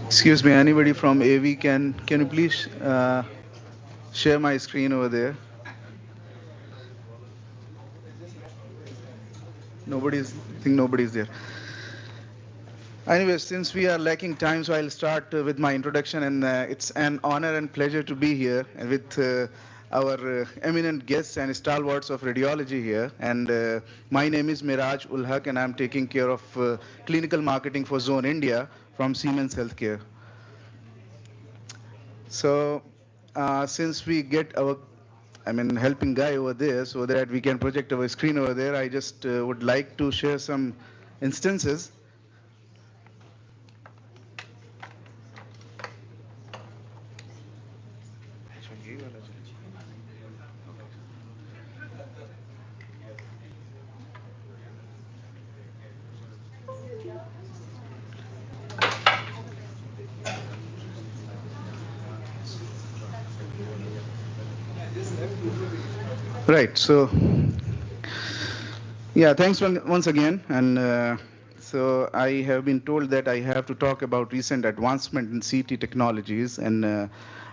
Excuse me, anybody from AV can you please share my screen over there? Nobody's there. Anyway, since we are lacking time, so I'll start with my introduction, and it's an honor and pleasure to be here and with our eminent guests and stalwarts of radiology here. And my name is Miraj Ulhaq, and I'm taking care of clinical marketing for Zone India from Siemens Healthcare. So, since we get our, helping guy over there so that we can project our screen over there, I just would like to share some instances. Right. So, yeah, thanks once again. And so I have been told that I have to talk about recent advancement in CT technologies, and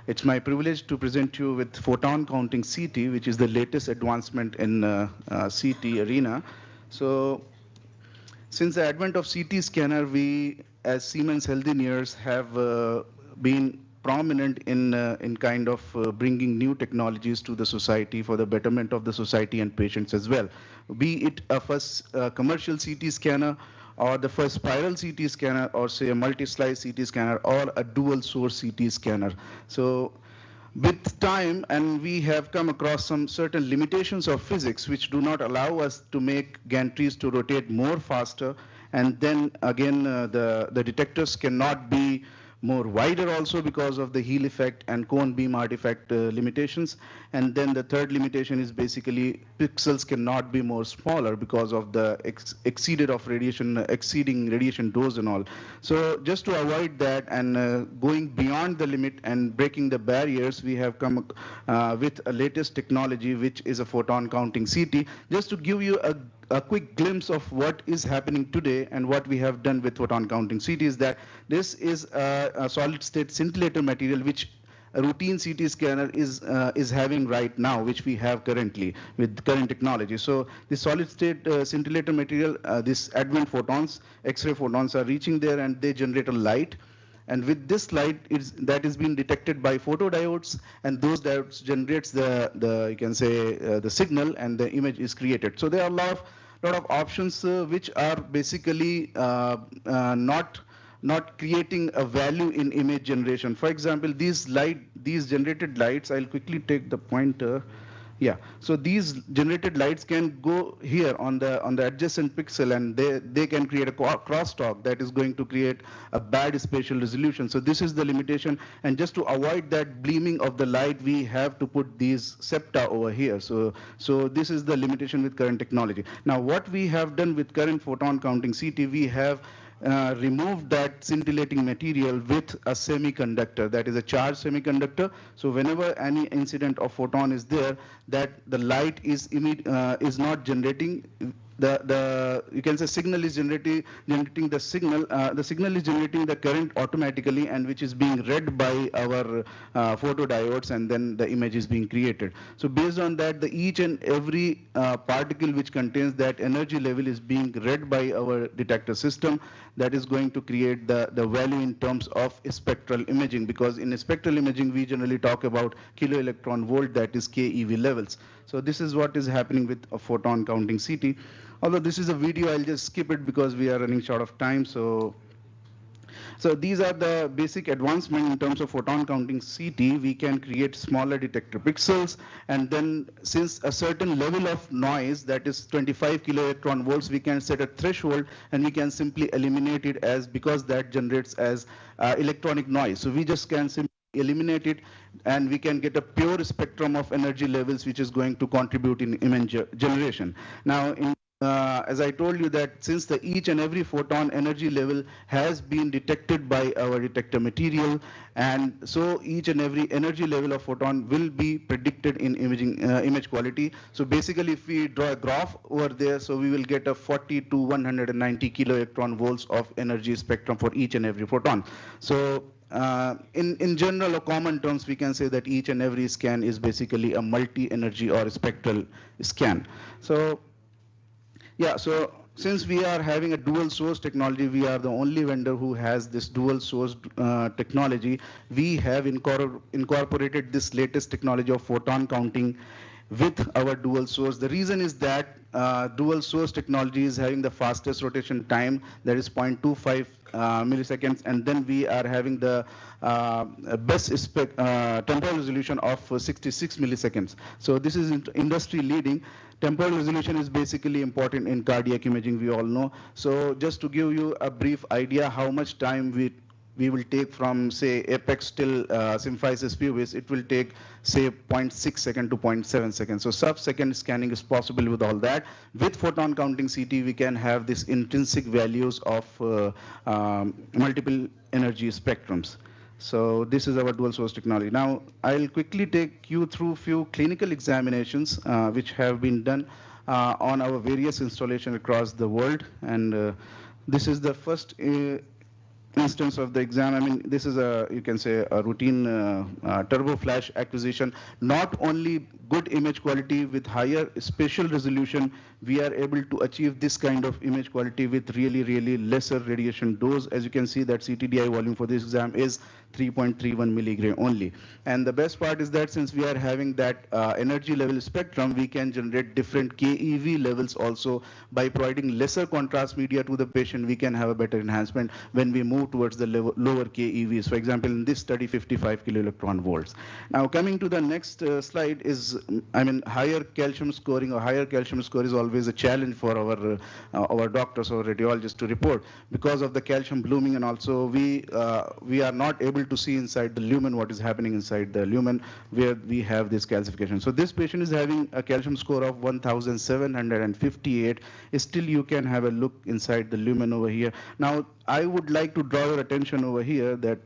it's my privilege to present you with photon counting CT, which is the latest advancement in CT arena. So, since the advent of CT scanner, we as Siemens Healthineers have been prominent in kind of bringing new technologies to the society for the betterment of the society and patients as well. Be it a first commercial CT scanner, or the first spiral CT scanner, or say a multi-slice CT scanner, or a dual source CT scanner. So with time, and we have come across some certain limitations of physics which do not allow us to make gantries to rotate more faster, and then again the detectors cannot be more wider also because of the heel effect and cone beam artifact limitations. And then the third limitation is basically pixels cannot be more smaller because of the exceeding radiation dose and all. So just to avoid that and going beyond the limit and breaking the barriers, we have come with a latest technology, which is a photon counting CT. Just to give you a quick glimpse of what is happening today and what we have done with photon counting CT is that this is a solid state scintillator material which a routine CT scanner is having right now, which we have currently with current technology. So the solid state scintillator material, this advent photons, X-ray photons are reaching there and they generate a light. And with this light that is being detected by photodiodes, and those diodes generates the you can say the signal, and the image is created. So there are a lot of options which are basically not creating a value in image generation. For example, these generated lights, I'll quickly take the pointer. Yeah, so these generated lights can go here on the adjacent pixel, and they can create a crosstalk that is going to create a bad spatial resolution. So this is the limitation, and just to avoid that bleaming of the light, we have to put these septa over here. So this is the limitation with current technology. Now what we have done with current photon counting CT, we have remove that scintillating material with a semiconductor, that is a charged semiconductor. So whenever any incident of photon is there, that the light is not generating the you can say signal is generating the signal is generating the current automatically, and which is being read by our photodiodes, and then the image is being created. So based on that, the each and every particle which contains that energy level is being read by our detector system. That is going to create the value in terms of spectral imaging, because in spectral imaging we generally talk about kilo electron volt, that is keV levels. So this is what is happening with a photon counting CT. Although this is a video, I'll just skip it because we are running short of time. So these are the basic advancement in terms of photon counting CT. We can create smaller detector pixels, and then since a certain level of noise, that is 25 kilo electron volts, we can set a threshold, and we can simply eliminate it as, because that generates as electronic noise. So we just can simply eliminate it, and we can get a pure spectrum of energy levels which is going to contribute in image generation. Now, as I told you, that since the each and every photon energy level has been detected by our detector material, and so each and every energy level of photon will be predicted in image quality. So basically, if we draw a graph over there, so we will get a 40 to 190 kilo electron volts of energy spectrum for each and every photon. So in general or common terms, we can say that each and every scan is basically a multi-energy or spectral scan. So yeah, so since we are having a dual source technology, we are the only vendor who has this dual source technology. We have incorporated this latest technology of photon counting with our dual source. The reason is that dual source technology is having the fastest rotation time, that is 0.25 milliseconds, and then we are having the best temporal resolution of 66 milliseconds. So this is industry leading. Temporal resolution is basically important in cardiac imaging, we all know. So just to give you a brief idea how much time we will take from, say, apex till symphysis pubis, it will take, say, 0.6 second to 0.7 seconds. So sub-second scanning is possible with all that. With photon counting CT, we can have these intrinsic values of multiple energy spectrums. So this is our dual source technology. Now, I'll quickly take you through few clinical examinations which have been done on our various installations across the world. And this is the first instance of the exam. I mean, this is you can say a routine turbo flash acquisition. Not only good image quality with higher spatial resolution, we are able to achieve this kind of image quality with really, really lesser radiation dose. As you can see, that CTDI volume for this exam is 3.31 milligray only. And the best part is that since we are having that energy level spectrum, we can generate different KEV levels also. By providing lesser contrast media to the patient, we can have a better enhancement when we move towards the lower KEVs. For example, in this study, 55 kilo electron volts. Now, coming to the next slide is, I mean, higher calcium scoring or higher calcium score is always a challenge for our doctors or radiologists to report because of the calcium blooming, and also we are not able to see inside the lumen what is happening inside the lumen where we have this calcification. So this patient is having a calcium score of 1758. Still, you can have a look inside the lumen over here. Now, I would like to draw your attention over here that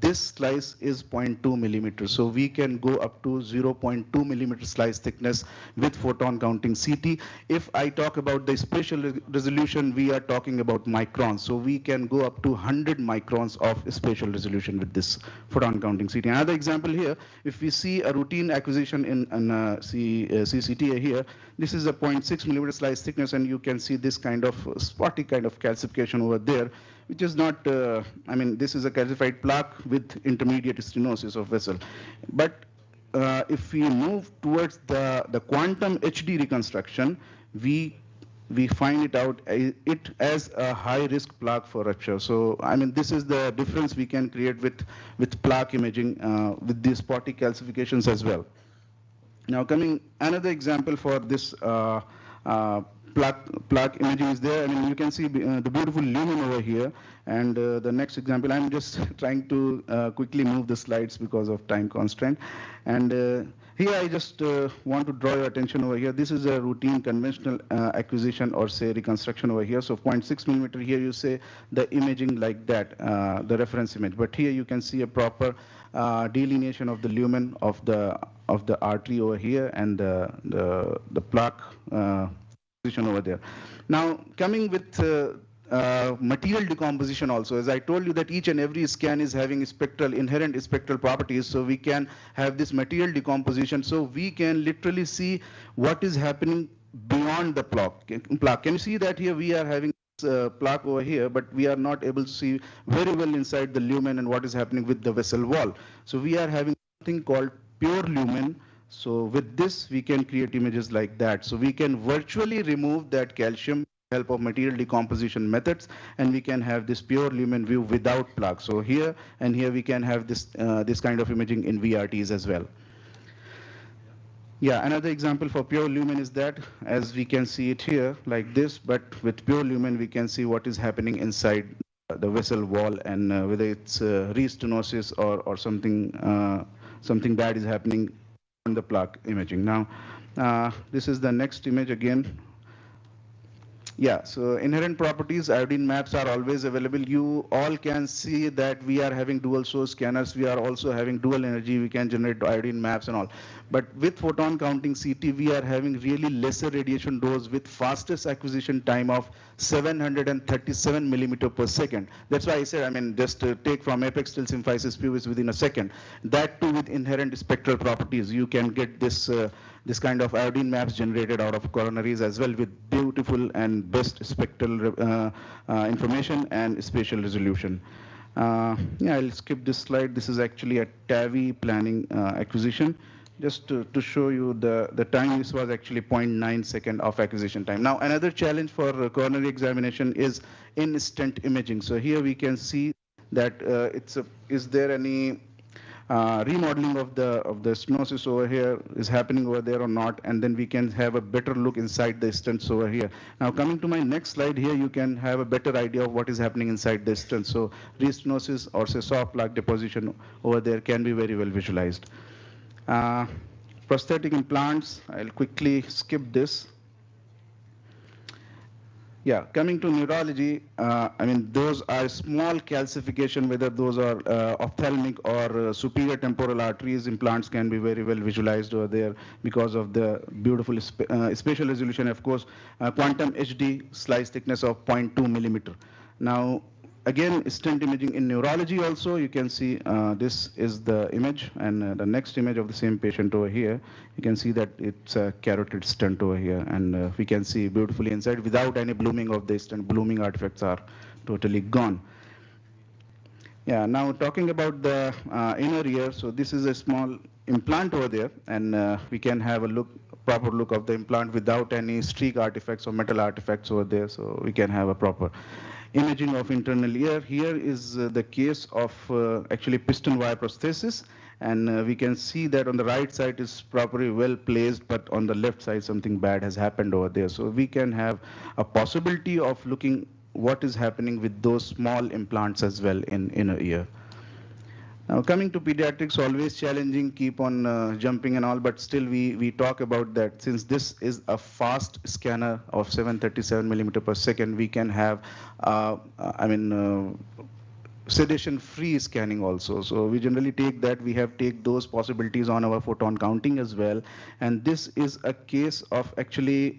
this slice is 0.2 millimeters. So we can go up to 0.2 millimeter slice thickness with photon counting CT. If I talk about the spatial resolution, we are talking about microns. So we can go up to 100 microns of spatial resolution with this photon counting CT. Another example here, if we see a routine acquisition in CCTA here, this is a 0.6 millimeter slice thickness, and you can see this kind of spotty kind of calcification over there, which is not, I mean, this is a calcified plaque with intermediate stenosis of vessel. But if we move towards the quantum HD reconstruction, we find it out it as a high risk plaque for rupture. So, I mean, this is the difference we can create with plaque imaging with these spotty calcifications as well. Now, coming another example for this plaque imaging is there. I mean, you can see the beautiful lumen over here. And the next example, I'm just trying to quickly move the slides because of time constraint. And here I just want to draw your attention over here. This is a routine conventional acquisition or say reconstruction over here. So 0.6 millimeter here you say the imaging like that, the reference image. But here you can see a proper delineation of the lumen of the artery over here and the plaque position over there. Now, coming with material decomposition also, as I told you that each and every scan is having inherent spectral properties, so we can have this material decomposition, so we can literally see what is happening beyond the plaque. Can you see that here we are having plaque over here, but we are not able to see very well inside the lumen and what is happening with the vessel wall. So we are having something called pure lumen. So with this, we can create images like that. So we can virtually remove that calcium with the help of material decomposition methods, and we can have this pure lumen view without plaque. So here and here we can have this kind of imaging in VRTs as well. Yeah, another example for pure lumen is that, as we can see it here, like this, but with pure lumen, we can see what is happening inside the vessel wall, and whether it's restenosis or something bad is happening on the plaque imaging. Now, this is the next image again. Yeah, so inherent properties, iodine maps are always available. You all can see that we are having dual source scanners. We are also having dual energy. We can generate iodine maps and all. But with photon counting CT, we are having really lesser radiation dose with fastest acquisition time of 737 millimeter per second. That's why I said, I mean, just take from apex till symphysis pubis within a second. That too with inherent spectral properties. You can get this kind of iodine maps generated out of coronaries as well with beautiful and best spectral information and spatial resolution. Yeah, I'll skip this slide. This is actually a TAVI planning acquisition. Just to show you the time, this was actually 0.9 second of acquisition time. Now, another challenge for coronary examination is in-stent imaging. So here we can see that is there any remodeling of the stenosis over here is happening over there or not, and then we can have a better look inside the stents over here. Now, coming to my next slide here, you can have a better idea of what is happening inside the stent. So restenosis or say soft plaque deposition over there can be very well visualized. Prosthetic implants, I'll quickly skip this. Yeah, coming to neurology, I mean, those are small calcification, whether those are ophthalmic or superior temporal arteries, implants can be very well visualized over there because of the beautiful spatial resolution, of course, quantum HD slice thickness of 0.2 millimeter. Now, again, stent imaging in neurology also, you can see this is the image, and the next image of the same patient over here, you can see that it's a carotid stent over here, and we can see beautifully inside without any blooming of the stent. Blooming artifacts are totally gone. Yeah, now talking about the inner ear, so this is a small implant over there, and we can have a proper look of the implant without any streak artifacts or metal artifacts over there, so we can have a proper imaging of internal ear. Here is the case of actually piston wire prosthesis, and we can see that on the right side is properly well placed, but on the left side something bad has happened over there. So we can have a possibility of looking what is happening with those small implants as well in inner ear. Now, coming to pediatrics, always challenging, keep on jumping and all, but still we talk about that. Since this is a fast scanner of 737 millimeter per second, we can have, sedation-free scanning also. So we generally take that, we have take those possibilities on our photon counting as well. And this is a case of actually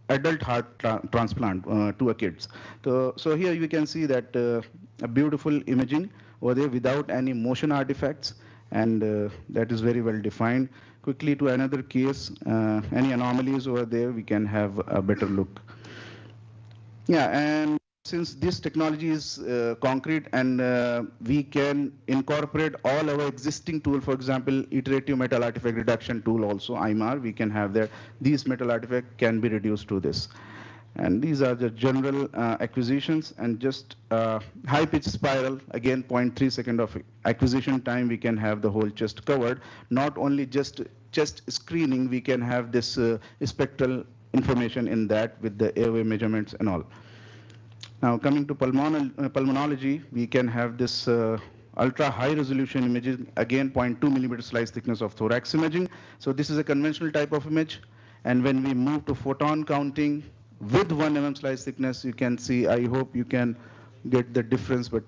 adult heart transplant to a kids. So here you can see that a beautiful imaging over there without any motion artifacts, and that is very well defined. Quickly to another case, any anomalies over there, we can have a better look. Yeah, and since this technology is concrete, and we can incorporate all our existing tool, for example, iterative metal artifact reduction tool also, IMAR, we can have that. These metal artifacts can be reduced to this. And these are the general acquisitions, and just high pitch spiral, again 0.3 second of acquisition time, we can have the whole chest covered. Not only just chest screening, we can have this spectral information in that with the airway measurements and all. Now coming to pulmonology, we can have this ultra high resolution imaging, again 0.2 millimeter slice thickness of thorax imaging. So this is a conventional type of image. And when we move to photon counting with 1 mm slice thickness, you can see, I hope you can get the difference, but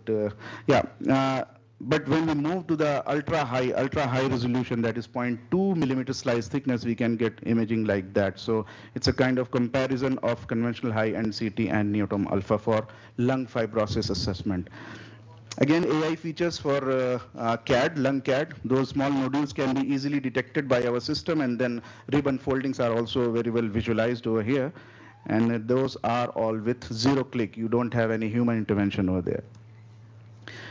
yeah. But when we move to the ultra high resolution, that is 0.2 millimeter slice thickness, we can get imaging like that. So it's a kind of comparison of conventional high-end CT and neotom alpha for lung fibrosis assessment. Again, AI features for CAD, lung CAD. Those small nodules can be easily detected by our system, and then rib unfoldings are also very well visualized over here. And those are all with 0 click. You don't have any human intervention over there.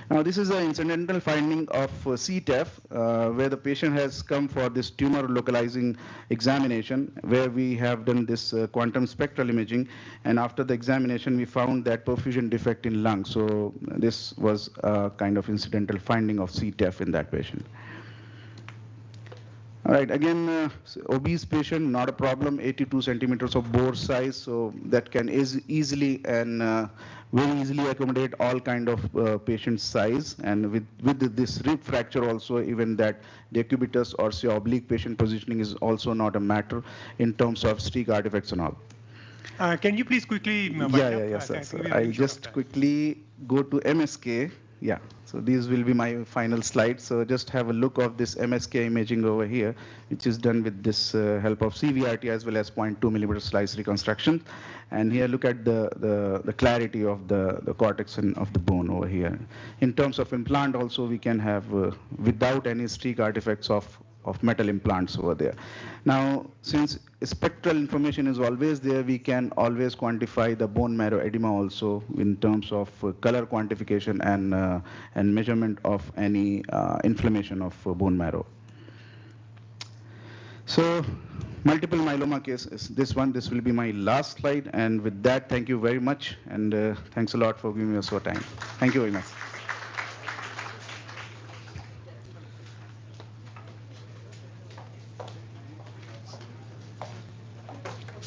Now, this is an incidental finding of CTEF, where the patient has come for this tumor localizing examination, where we have done this quantum spectral imaging, and after the examination, we found that perfusion defect in lung. So this was a kind of incidental finding of CTEF in that patient. All right, again, obese patient, not a problem, 82 centimeters of bore size, so that can easily and very easily accommodate all kind of patient size. And with this rib fracture also, even that decubitus or say oblique patient positioning is also not a matter in terms of streak artifacts and all. Can you please quickly wind Yeah, up? yeah, yes, sir. I So think we're I'll running short of just time. quickly go to MSK. Yeah, so these will be my final slides. So just have a look of this MSK imaging over here, which is done with this help of CVRT as well as 0.2 millimeter slice reconstruction. And here look at the clarity of the cortex and of the bone over here. In terms of implant also, we can have without any streak artifacts of metal implants over there. Now, since spectral information is always there, we can always quantify the bone marrow edema also in terms of color quantification and measurement of any inflammation of bone marrow. So, multiple myeloma cases. This will be my last slide. And with that, thank you very much. And thanks a lot for giving us your time. Thank you very much.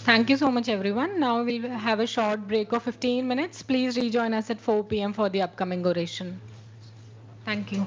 Thank you so much, everyone. Now we'll have a short break of 15 minutes. Please rejoin us at 4 p.m. for the upcoming oration. Thank you.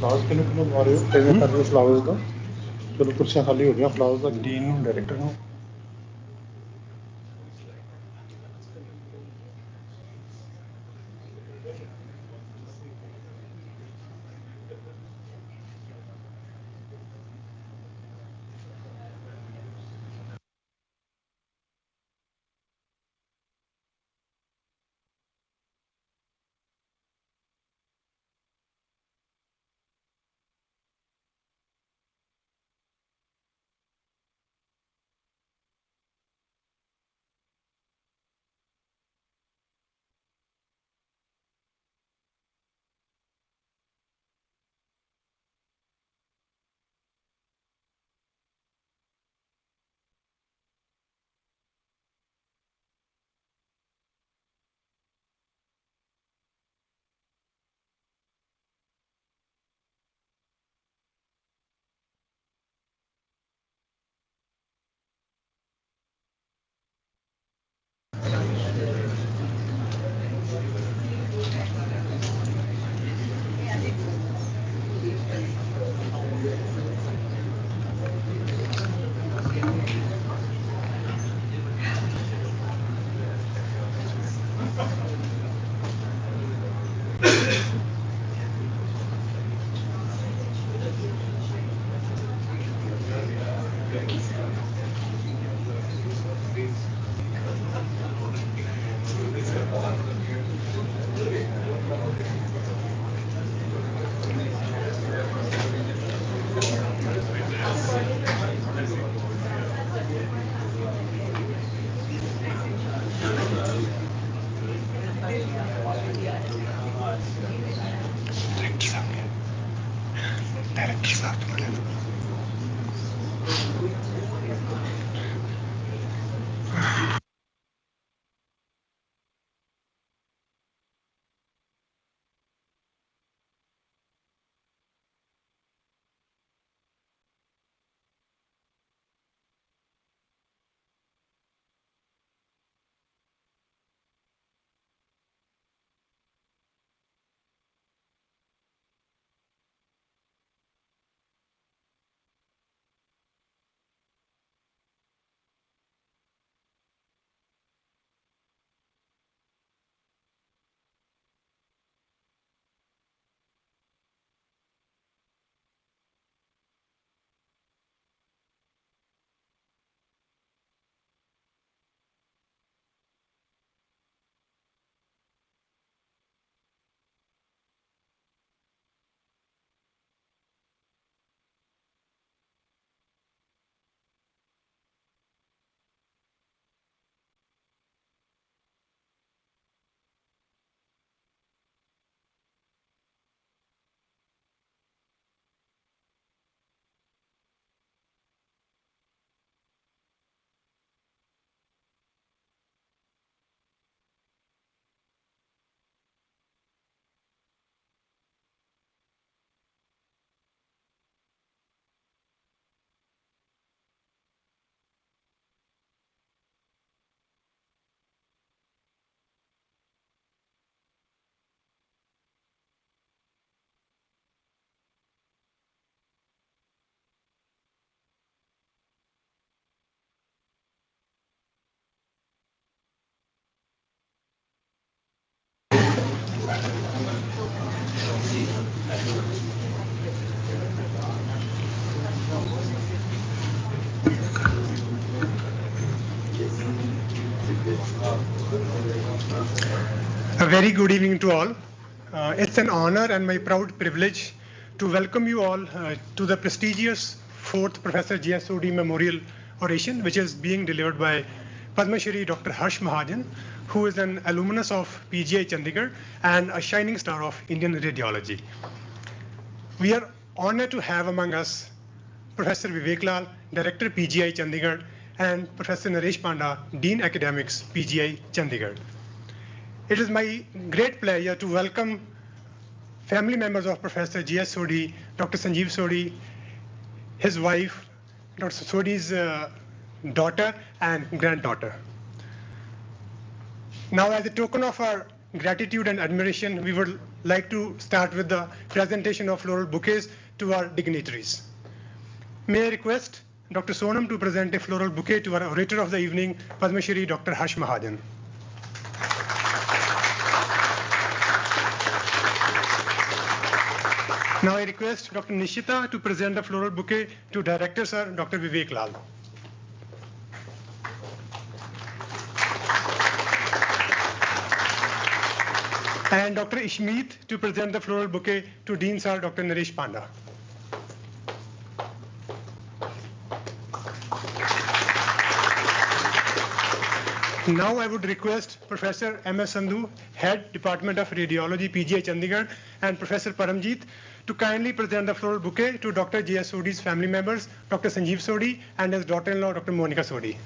Flowers के लिए आ रहे हो present कर रहे हो flowers का चलो कुर्सियां खाली हो गई फ्लावर्स का डीन ਨੂੰ डायरेक्टर ਨੂੰ A very good evening to all. It's an honor and my proud privilege to welcome you all to the prestigious 4th Professor G.S. Sodhi Memorial Oration, which is being delivered by Padma Shri Dr. Harsh Mahajan, who is an alumnus of PGI Chandigarh and a shining star of Indian radiology. We are honored to have among us Professor Vivek Lal, Director PGI Chandigarh, and Professor Naresh Panda, Dean Academics, PGI Chandigarh. It is my great pleasure to welcome family members of Professor G.S. Sodhi, Dr. Sanjeev Sodhi, his wife, Dr. Sodhi's daughter and granddaughter. Now, as a token of our gratitude and admiration, we would like to start with the presentation of floral bouquets to our dignitaries. May I request Dr. Sonam to present a floral bouquet to our orator of the evening, Padma Shri Dr. Harsh Mahajan. Now I request Dr. Nishita to present the floral bouquet to Director Sir Dr. Vivek Lal. And Dr. Ishmeet to present the floral bouquet to Dean Sir Dr. Naresh Panda. Now I would request Professor M.S. Sandhu, Head Department of Radiology, PGI Chandigarh, and Professor Paramjeet to kindly present the floral bouquet to Dr. J.S. Sodhi's family members, Dr. Sanjeev Sodhi and his daughter-in-law, Dr. Monica Sodhi.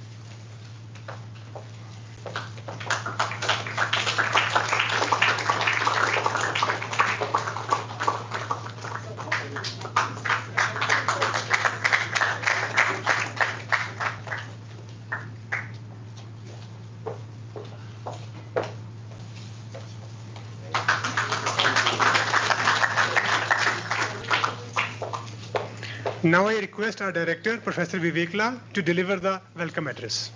Now I request our director, Professor Vivek Lal, to deliver the welcome address.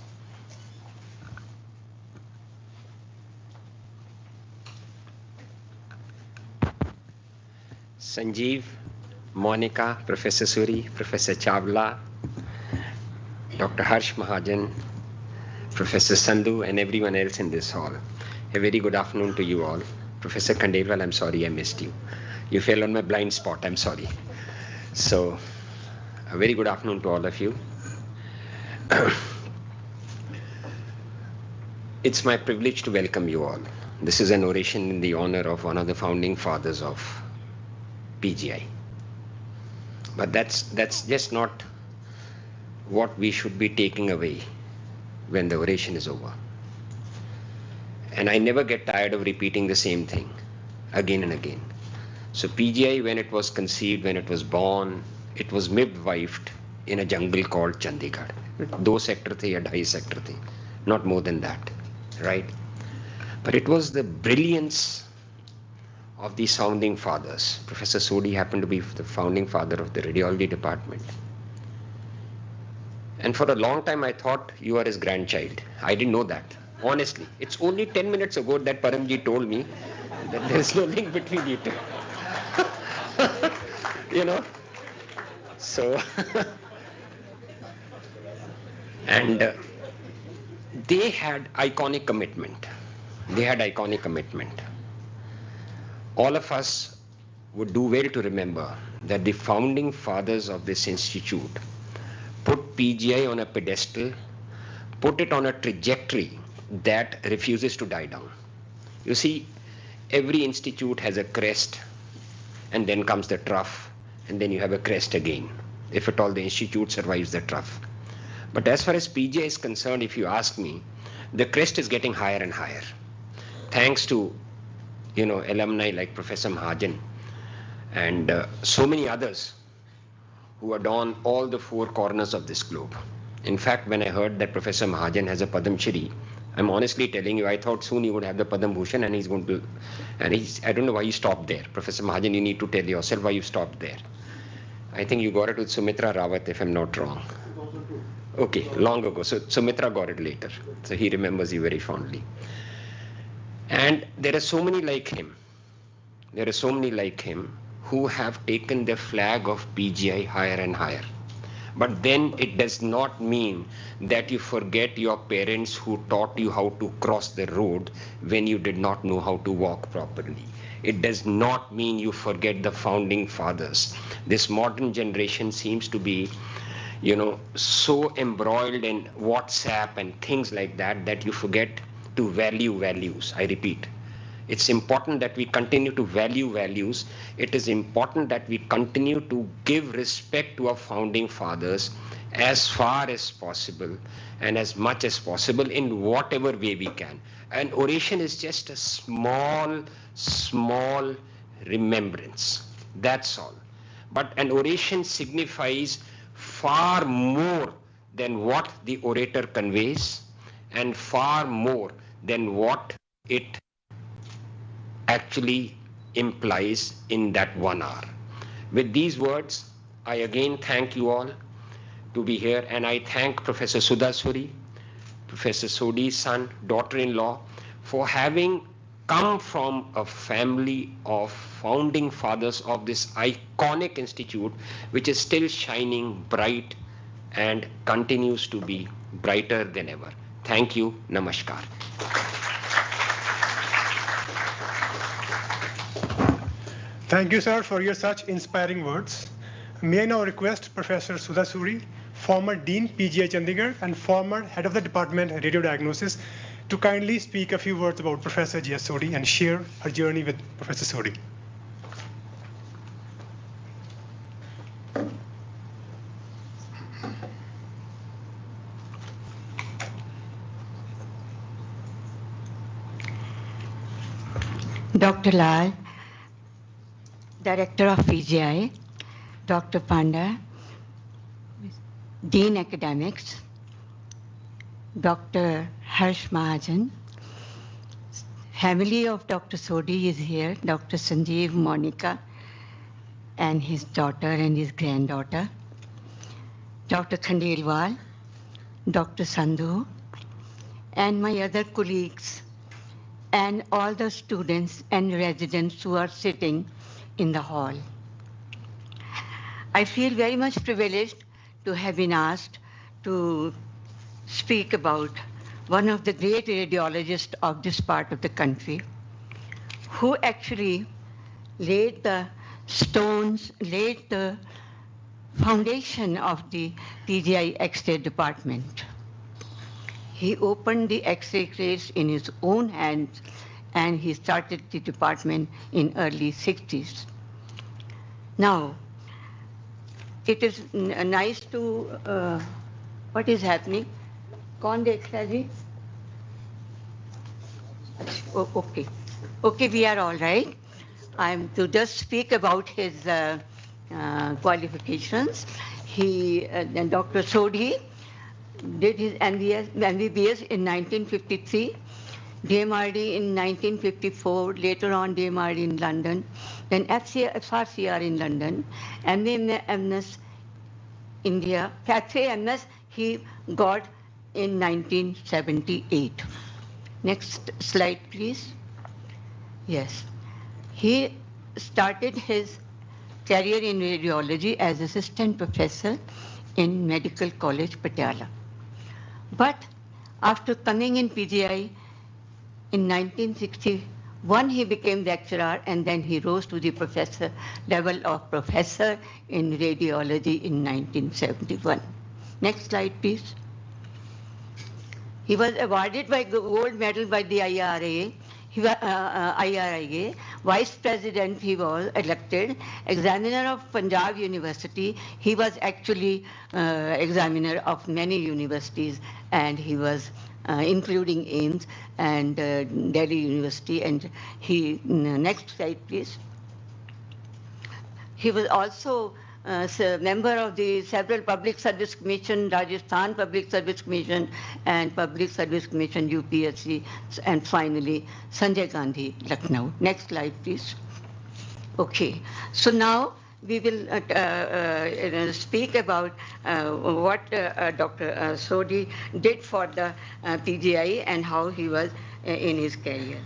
Sanjeev, Monica, Professor Suri, Professor Chawla, Dr. Harsh Mahajan, Professor Sandhu, and everyone else in this hall. A very good afternoon to you all. Professor Khandelwal, I'm sorry I missed you. You fell on my blind spot, I'm sorry. So, a very good afternoon to all of you. It's my privilege to welcome you all. This is an oration in the honor of one of the founding fathers of PGI. But that's just not what we should be taking away when the oration is over. And I never get tired of repeating the same thing again and again. So PGI, when it was conceived, when it was born, it was midwifed in a jungle called Chandigarh. 2 sector the ya 2.5 sector the, not more than that, right? But it was the brilliance of these founding fathers. Professor Sodhi happened to be the founding father of the radiology department. And for a long time I thought you are his grandchild. I didn't know that, honestly. It's only 10 minutes ago that Paramji told me that there is no link between you two. You know? So, and they had iconic commitment. They had iconic commitment. All of us would do well to remember that the founding fathers of this institute put PGI on a pedestal, put it on a trajectory that refuses to die down. You see, every institute has a crest, and then comes the trough, and then you have a crest again, if at all the institute survives the trough. But as far as PGI is concerned, if you ask me, the crest is getting higher and higher. Thanks to, alumni like Professor Mahajan and so many others who adorn all the 4 corners of this globe. In fact, when I heard that Professor Mahajan has a Padam Shri, I'm honestly telling you, I thought soon he would have the Padam Bhushan and he's going to, I don't know why you stopped there. Professor Mahajan, you need to tell yourself why you stopped there. I think you got it with Sumitra Rawat, if I'm not wrong. Okay, long ago. So Sumitra got it later. So he remembers you very fondly. And there are so many like him. There are so many like him who have taken the flag of PGI higher and higher. But then it does not mean that you forget your parents who taught you how to cross the road when you did not know how to walk properly. It does not mean you forget the founding fathers. This modern generation seems to be, so embroiled in WhatsApp and things like that, that you forget to value values. I repeat, it's important that we continue to value values. It is important that we continue to give respect to our founding fathers as far as possible and as much as possible in whatever way we can. And oration is just a small remembrance. That's all. But an oration signifies far more than what the orator conveys and far more than what it actually implies in that 1 hour. With these words, I again thank you all to be here, and I thank Professor Sudhasuri, Professor Sodhi's son, daughter-in-law, for having come from a family of founding fathers of this iconic institute, which is still shining bright and continues to be brighter than ever. Thank you. Namaskar. Thank you, sir, for your such inspiring words. May I now request Professor Sudha Suri, former Dean PGI Chandigarh and former Head of the Department Radio Diagnosis, to kindly speak a few words about Professor G.S. Sodhi and share her journey with Professor Sodhi. Dr. Lal, Director of PGI, Dr. Panda, Dean Academics, Dr. Harsh Mahajan, family of Dr. Sodhi is here, Dr. Sanjeev, Monica, and his daughter and his granddaughter, Dr. Khandelwal, Dr. Sandhu, and my other colleagues, and all the students and residents who are sitting in the hall. I feel very much privileged to have been asked to speak about one of the great radiologists of this part of the country, who actually laid the stones, laid the foundation of the PGI X-ray department. He opened the X-ray crates in his own hands, and he started the department in early 60s. Now, it is nice to, what is happening? Kaun dekh raha ji? Oh, okay. Okay, we are all right. I'm to just speak about his qualifications. He, Dr. Sodhi, did his MBBS in 1953, DMRD in 1954, later on DMRD in London, then FRCR in London, MS India, Cathay MS he got in 1978. Next slide, please. Yes. He started his career in radiology as assistant professor in Medical College, Patiala. But after coming in PGI in 1961, he became lecturer, and then he rose to the professor level of professor in radiology in 1971. Next slide, please. He was awarded by gold medal by the IRA. He was IRIA, vice president he was elected, examiner of Punjab University. He was actually examiner of many universities, and he was including AIMS and Delhi University. And he, next slide please. He was also a member of the several Public Service Commission, Rajasthan Public Service Commission and Public Service Commission UPSC, and finally Sanjay Gandhi, Lucknow. Next slide, please. Okay, so now we will speak about what Dr. Sodhi did for the PGI and how he was in his career.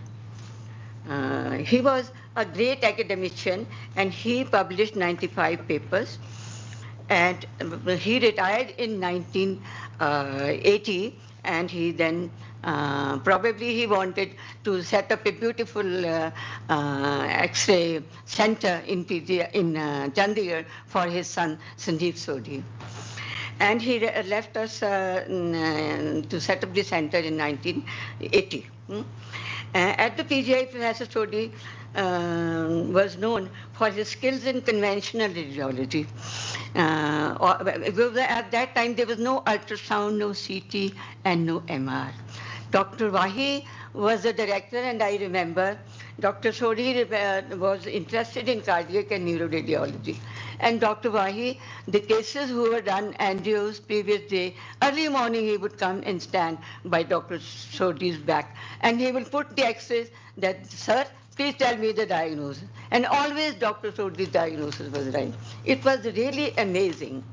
He was a great academician, and he published 95 papers, and he retired in 1980, and he then probably he wanted to set up a beautiful X-ray center in Chandigarh for his son Sanjeev Sodhi. And he left us to set up the center in 1980. At the PGI, Professor Sodhi was known for his skills in conventional radiology. At that time, there was no ultrasound, no CT, and no MR. Dr. Wahi was the director, and I remember Dr. Sodhi was interested in cardiac and neuroradiology. And Dr. Wahi, the cases who were done angios previous day, early morning he would come and stand by Dr. Sodhi's back, and he will put the X-rays that, sir, please tell me the diagnosis. And always Dr. Sodhi's diagnosis was right. It was really amazing.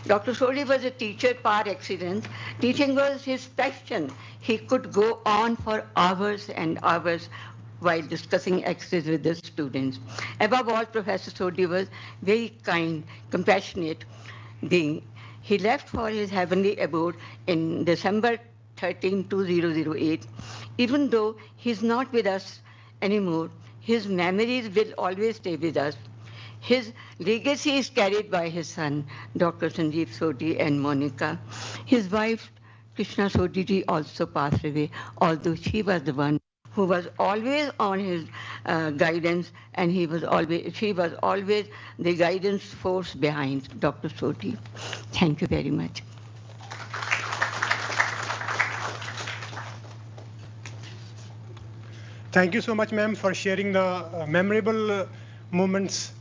Dr. Sodhi was a teacher par excellence. Teaching was his passion. He could go on for hours and hours while discussing X-rays with the students. Above all, Professor Sodhi was very kind, compassionate being. He left for his heavenly abode in December 13, 2008. Even though he's not with us anymore, his memories will always stay with us. His legacy is carried by his son, Dr. Sanjeev Sodhi and Monica. His wife, Krishna Sodhi ji, also passed away, although she was the one who was always on his guidance, and she was always the guidance force behind Dr. Sodhi. Thank you very much. Thank you so much, ma'am, for sharing the memorable moments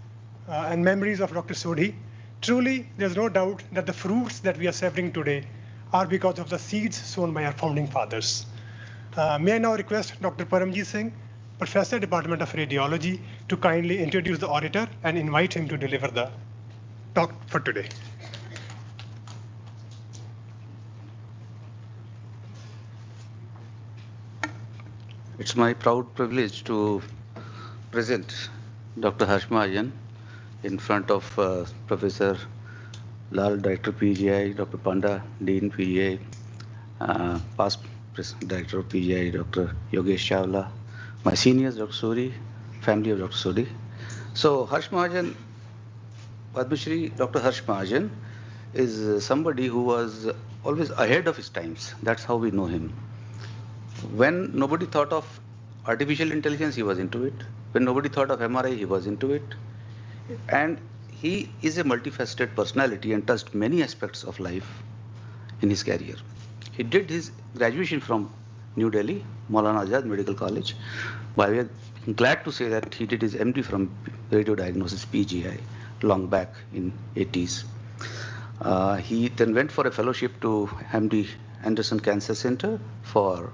and memories of Dr. Sodhi. Truly, there's no doubt that the fruits that we are savoring today are because of the seeds sown by our founding fathers. May I now request Dr. Paramjit Singh, Professor, Department of Radiology, to kindly introduce the orator and invite him to deliver the talk for today. It's my proud privilege to present Dr. Harsh Mahajan in front of Professor Lal, Director PGI, Dr. Panda, Dean PGI, past Director of PGI, Dr. Yogesh Chawla, my seniors, Dr. Suri, family of Dr. Sodhi. So Harsh Mahajan, Padma Shri Dr. Harsh Mahajan is somebody who was always ahead of his times. That's how we know him. When nobody thought of artificial intelligence, he was into it. When nobody thought of MRI, he was into it. And he is a multifaceted personality and touched many aspects of life in his career. He did his graduation from New Delhi, Maulana Azad Medical College. But we are glad to say that he did his MD from radio diagnosis PGI long back in 80s. He then went for a fellowship to MD Anderson Cancer Center for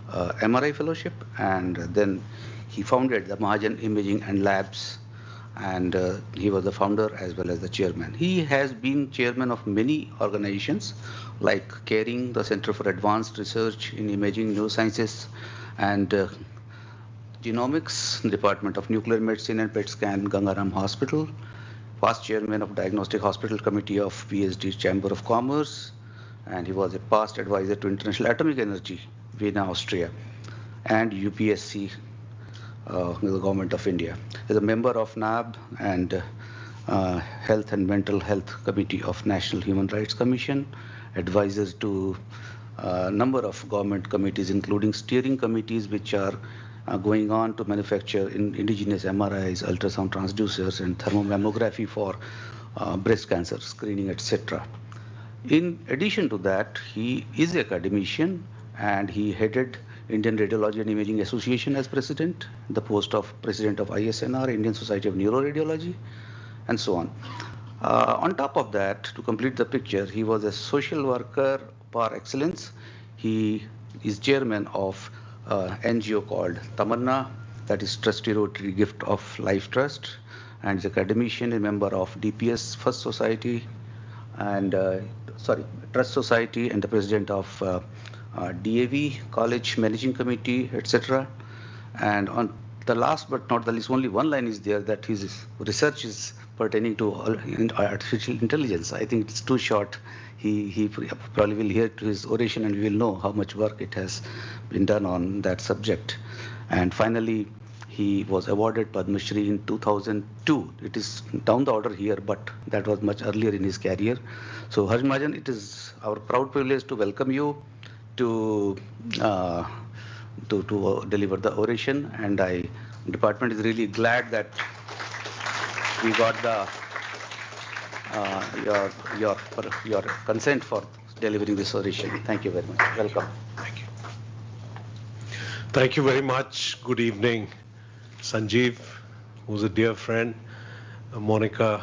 MRI fellowship, and then he founded the Mahajan Imaging and Labs, and he was the founder as well as the chairman. He has been chairman of many organizations like CARING, the Center for Advanced Research in Imaging Neurosciences, and Genomics, Department of Nuclear Medicine and PET Scan, Gangaram Hospital, past chairman of Diagnostic Hospital Committee of PSD Chamber of Commerce, and he was a past advisor to International Atomic Energy, Vienna, Austria, and UPSC, the Government of India. He is a member of NAB and Health and Mental Health Committee of National Human Rights Commission, advisors to a number of government committees, including steering committees which are going on to manufacture indigenous MRIs, ultrasound transducers, and thermomammography for breast cancer screening, etc. In addition to that, he is an academician, and he headed Indian Radiology and Imaging Association as president, the post of president of ISNR, Indian Society of Neuroradiology, and so on. On top of that, to complete the picture, he was a social worker par excellence. He is chairman of NGO called Tamanna, that is Trustee Rotary Gift of Life Trust, and is academician, a member of DPS First Society, and Trust Society, and the president of DAV College Managing Committee, etc. And on the last but not the least, only one line is there, that his research is pertaining to artificial intelligence. I think it's too short. He probably will hear to his oration and we will know how much work it has been done on that subject. And finally, he was awarded Padma Shri in 2002. It is down the order here, but that was much earlier in his career. So Harsh Mahajan, it is our proud privilege to welcome you to deliver the oration, and the department is really glad that we got the your consent for delivering this oration. Thank you very much. Welcome. Thank you. Thank you very much. Good evening, Sanjeev, who's a dear friend, Monica,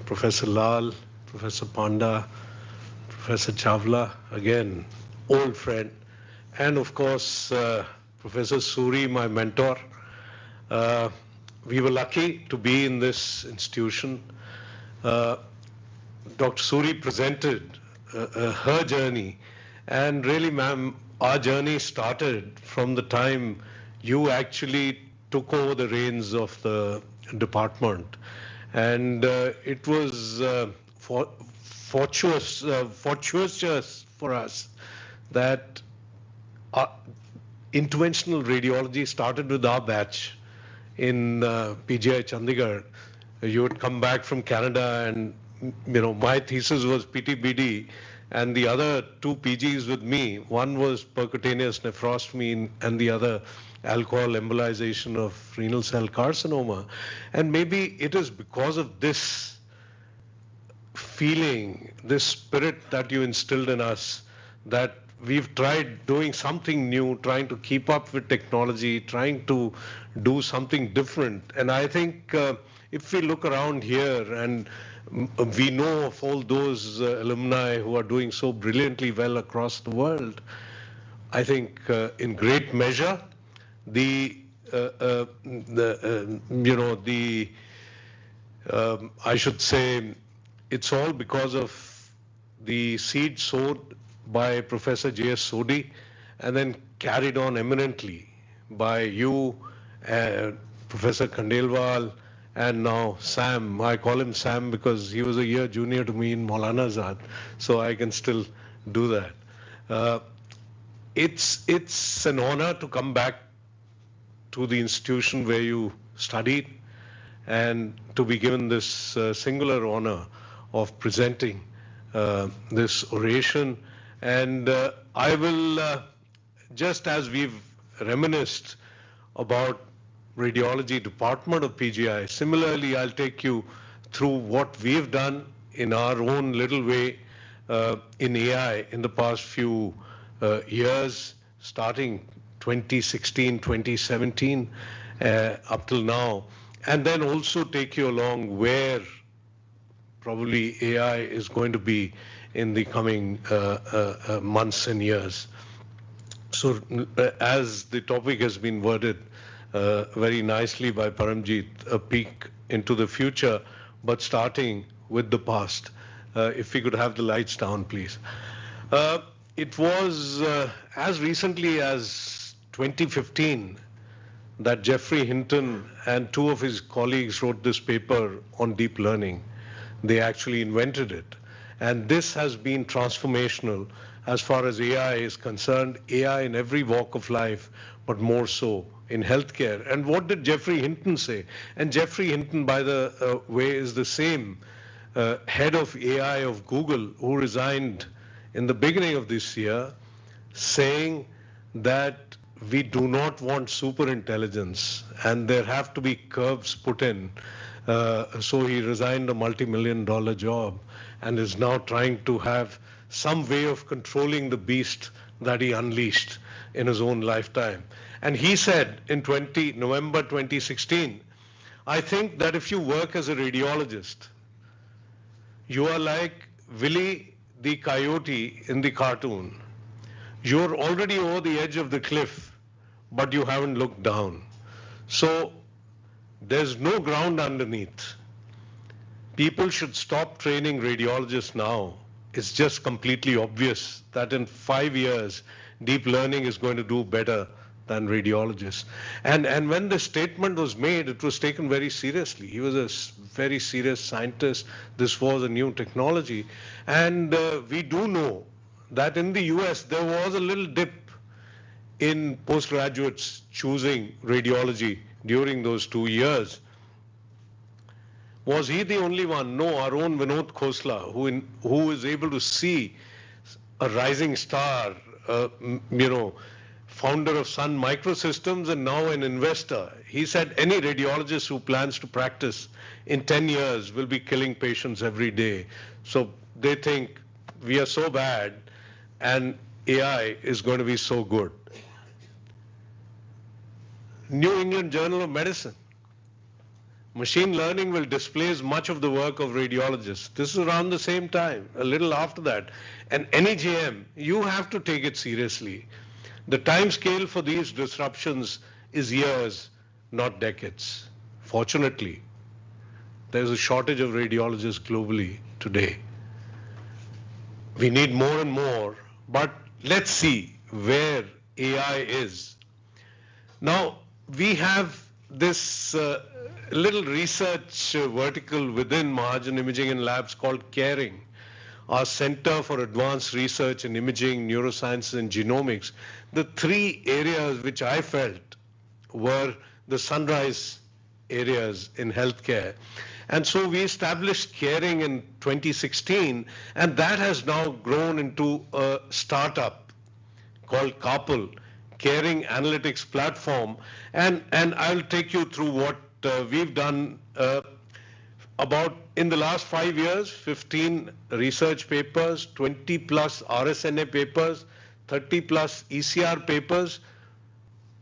Professor Lal, Professor Panda, Professor Chawla, again, old friend, and of course, Professor Suri, my mentor, We were lucky to be in this institution. Dr. Suri presented her journey, and really, ma'am, our journey started from the time you actually took over the reins of the department, and it was fortuitous for us that interventional radiology started with our batch in PGI Chandigarh. You would come back from Canada, and my thesis was PTBD, and the other two PGs with me, one was percutaneous nephrostomy and the other alcohol embolization of renal cell carcinoma. And maybe it is because of this feeling, this spirit that you instilled in us, that we've tried doing something new, trying to keep up with technology, trying to do something different. And I think if we look around here, and we know of all those alumni who are doing so brilliantly well across the world, I think in great measure, I should say, it's all because of the seed sowed by Professor J.S. Sodhi and then carried on eminently by you, Professor Khandelwal, and now Sam. I call him Sam because he was a year junior to me in Maulana Azad, so I can still do that. It's an honor to come back to the institution where you studied and to be given this singular honor of presenting this oration. And I will, just as we've reminisced about radiology department of PGI, similarly I'll take you through what we've done in our own little way in AI in the past few years, starting 2016, 2017 up till now, and then also take you along where probably AI is going to be in the coming months and years. So as the topic has been worded very nicely by Paramjeet, a peek into the future, but starting with the past. If we could have the lights down, please. It was as recently as 2015 that Geoffrey Hinton and two of his colleagues wrote this paper on deep learning. They actually invented it. And this has been transformational as far as AI is concerned, AI in every walk of life, but more so in healthcare. And what did Geoffrey Hinton say? And Geoffrey Hinton, by the way, is the same head of AI of Google who resigned in the beginning of this year, saying that we do not want super intelligence and there have to be curves put in. So he resigned a multi-million-dollar job and is now trying to have some way of controlling the beast that he unleashed in his own lifetime. And he said in November 2016, I think that if you work as a radiologist, you are like Willie the coyote in the cartoon. You're already over the edge of the cliff, but you haven't looked down. So there's no ground underneath. People should stop training radiologists now. It's just completely obvious that in 5 years, deep learning is going to do better than radiologists. And when the statement was made, it was taken very seriously. He was a very serious scientist. This was a new technology. And we do know that in the US, there was a little dip in postgraduates choosing radiology during those 2 years. Was he the only one? No, our own Vinod Khosla, who is able to see a rising star, founder of Sun Microsystems and now an investor. He said any radiologist who plans to practice in 10 years will be killing patients every day. So they think we are so bad and AI is going to be so good. New England Journal of Medicine. Machine learning will displace much of the work of radiologists. This is around the same time, a little after that. And NEJM, you have to take it seriously. The time scale for these disruptions is years, not decades. Fortunately, there's a shortage of radiologists globally today. We need more and more, but let's see where AI is. Now, we have this little research vertical within Mahajan Imaging and Labs called CARING, our Center for Advanced Research in Imaging, Neurosciences and Genomics. The three areas which I felt were the sunrise areas in healthcare. And so we established CARING in 2016, and that has now grown into a startup called Carpal, Caring Analytics Platform. And I'll take you through what we've done about in the last 5 years, 15 research papers, 20 plus RSNA papers, 30 plus ECR papers,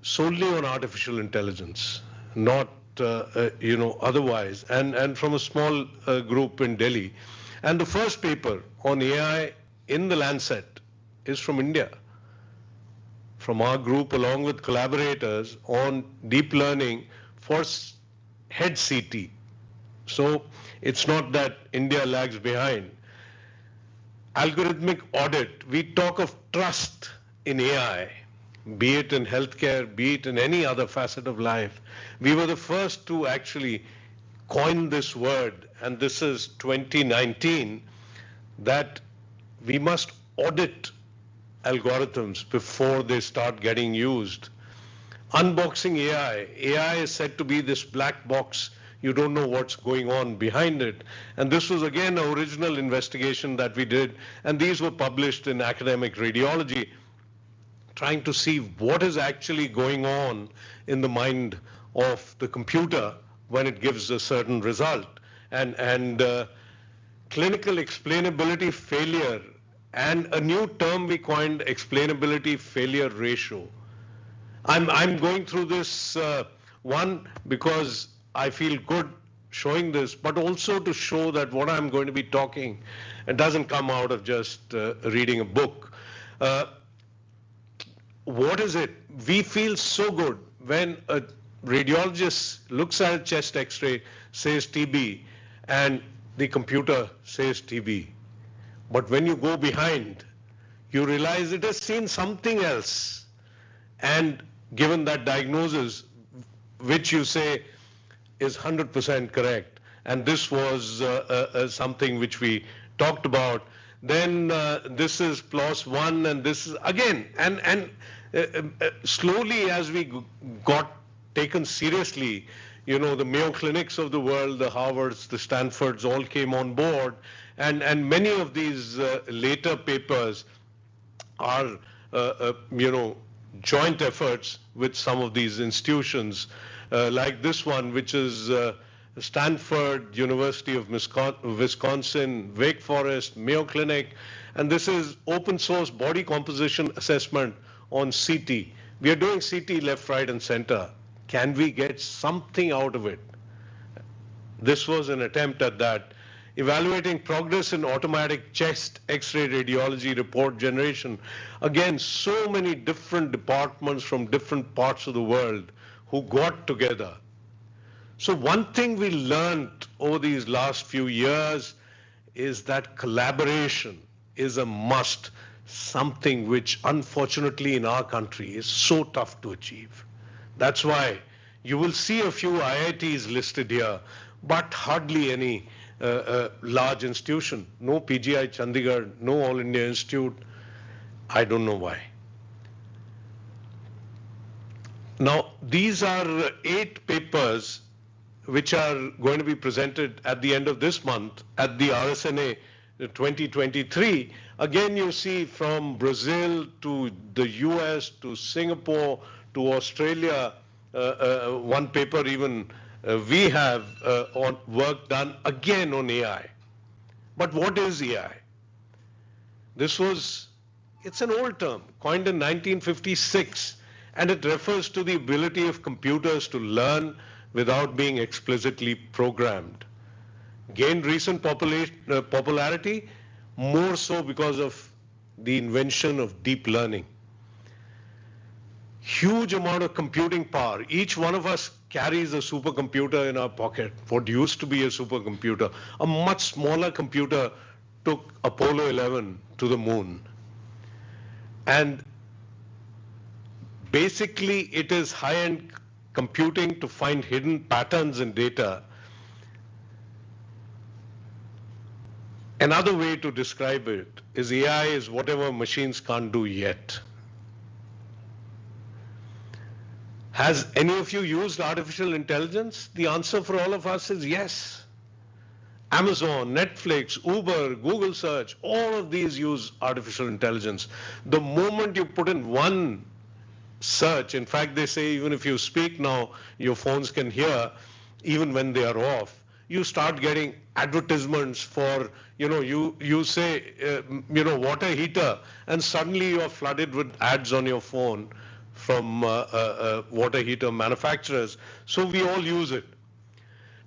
solely on artificial intelligence, not otherwise, and from a small group in Delhi. And the first paper on AI in the Lancet is from India, from our group along with collaborators on deep learning for head CT. So it's not that India lags behind. Algorithmic audit, we talk of trust in AI, be it in healthcare, be it in any other facet of life. We were the first to actually coin this word, and this is 2019, that we must audit algorithms before they start getting used. Unboxing AI. AI is said to be this black box. You don't know what's going on behind it. And this was again an original investigation that we did, and these were published in Academic Radiology, trying to see what is actually going on in the mind of the computer when it gives a certain result. And clinical explainability failure, and a new term we coined, explainability failure ratio. I'm going through this one because I feel good showing this, but also to show that what I'm going to be talking, it doesn't come out of just reading a book. What is it? We feel so good when a radiologist looks at a chest x-ray, says TB, and the computer says TB. But when you go behind, you realize it has seen something else. And given that diagnosis, which you say is 100% correct, and this was something which we talked about, then this is PLOS 1, and this is again, and slowly as we got taken seriously, the Mayo Clinics of the world, the Harvards, the Stanfords all came on board, and many of these later papers are, joint efforts with some of these institutions, like this one, which is Stanford, University of Wisconsin, Wake Forest, Mayo Clinic, and this is open source body composition assessment on CT. We are doing CT left, right, and center. Can we get something out of it? This was an attempt at that. Evaluating progress in automatic chest X-ray radiology report generation. Again, so many different departments from different parts of the world who got together. So one thing we learned over these last few years is that collaboration is a must, something which unfortunately in our country is so tough to achieve. That's why you will see a few IITs listed here, but hardly any large institution. No PGI Chandigarh, no All India Institute. I don't know why. Now, these are 8 papers which are going to be presented at the end of this month at the RSNA 2023. Again, you see from Brazil to the US to Singapore to Australia, one paper even we have on work done again on AI. But what is AI? It's an old term, coined in 1956, and it refers to the ability of computers to learn without being explicitly programmed. Gained recent popularity, more so because of the invention of deep learning. huge amount of computing power. Each one of us carries a supercomputer in our pocket, what used to be a supercomputer. A much smaller computer took Apollo 11 to the moon. And basically, it is high-end computing to find hidden patterns in data. Another way to describe it is AI is whatever machines can't do yet. Has any of you used artificial intelligence? The answer for all of us is yes. Amazon, Netflix, Uber, Google Search, all of these use artificial intelligence. The moment you put in one search, in fact, they say even if you speak now, your phones can hear, even when they are off, you start getting advertisements for, you say, water heater, and suddenly you are flooded with ads on your phone from water heater manufacturers. So we all use it.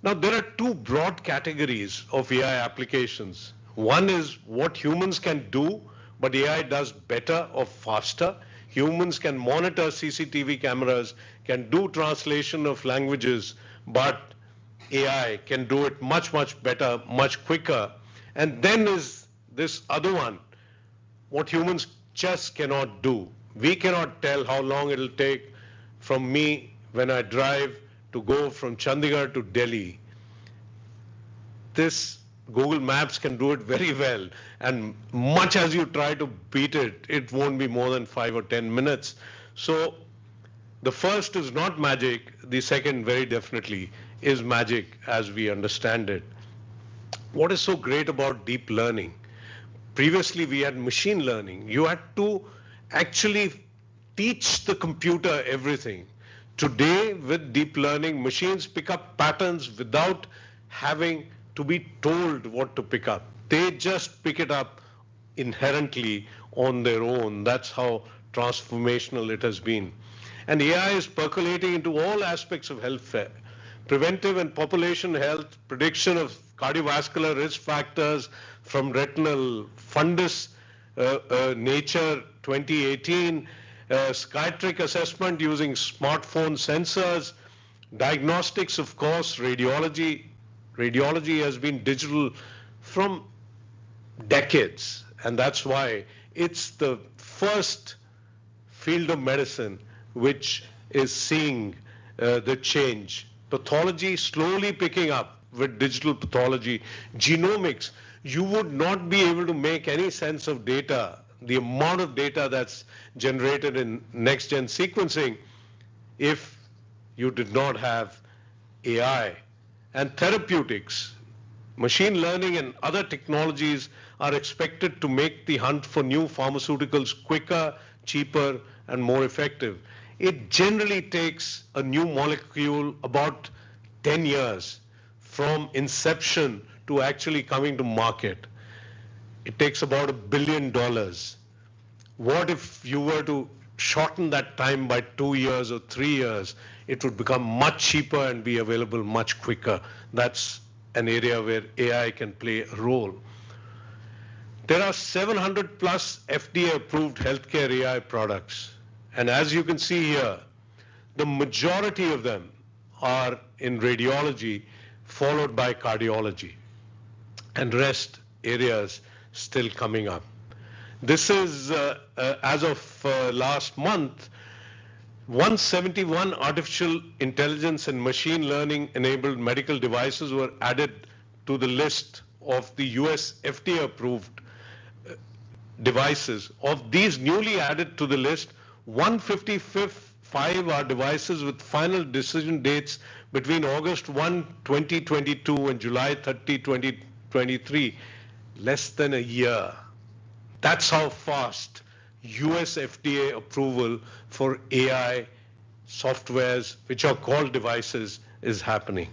Now, there are two broad categories of AI applications. One is what humans can do, but AI does better or faster. Humans can monitor CCTV cameras, can do translation of languages, but AI can do it much, much better, much quicker. And then is this other one, what humans just cannot do. We cannot tell how long it'll take from me when I drive to go from Chandigarh to Delhi. This Google Maps can do it very well, and much as you try to beat it, it won't be more than 5 or 10 minutes. So the first is not magic, the second very definitely is magic as we understand it. What is so great about deep learning? Previously we had machine learning. You had to actually teach the computer everything. Today, with deep learning, machines pick up patterns without having to be told what to pick up. They just pick it up inherently on their own. That's how transformational it has been. And AI is percolating into all aspects of healthcare. Preventive and population health, prediction of cardiovascular risk factors from retinal fundus, Nature 2018, psychiatric assessment using smartphone sensors, diagnostics, of course, radiology. Radiology has been digital from decades, and that's why it's the first field of medicine which is seeing the change. Pathology slowly picking up with digital pathology. Genomics, you would not be able to make any sense of data, the amount of data that's generated in next-gen sequencing, if you did not have AI. And therapeutics, machine learning and other technologies are expected to make the hunt for new pharmaceuticals quicker, cheaper, and more effective. It generally takes a new molecule about 10 years from inception to actually coming to market. It takes about $1 billion. What if you were to shorten that time by 2 years or 3 years? It would become much cheaper and be available much quicker. That's an area where AI can play a role. There are 700 plus FDA approved healthcare AI products. And as you can see here, the majority of them are in radiology, followed by cardiology, and rest areas still coming up. This is, as of last month, 171 artificial intelligence and machine learning enabled medical devices were added to the list of the US FDA approved devices. Of these newly added to the list, 155 are devices with final decision dates between August 1, 2022 and July 30, 2023, less than a year. That's how fast US FDA approval for AI softwares, which are called devices, is happening.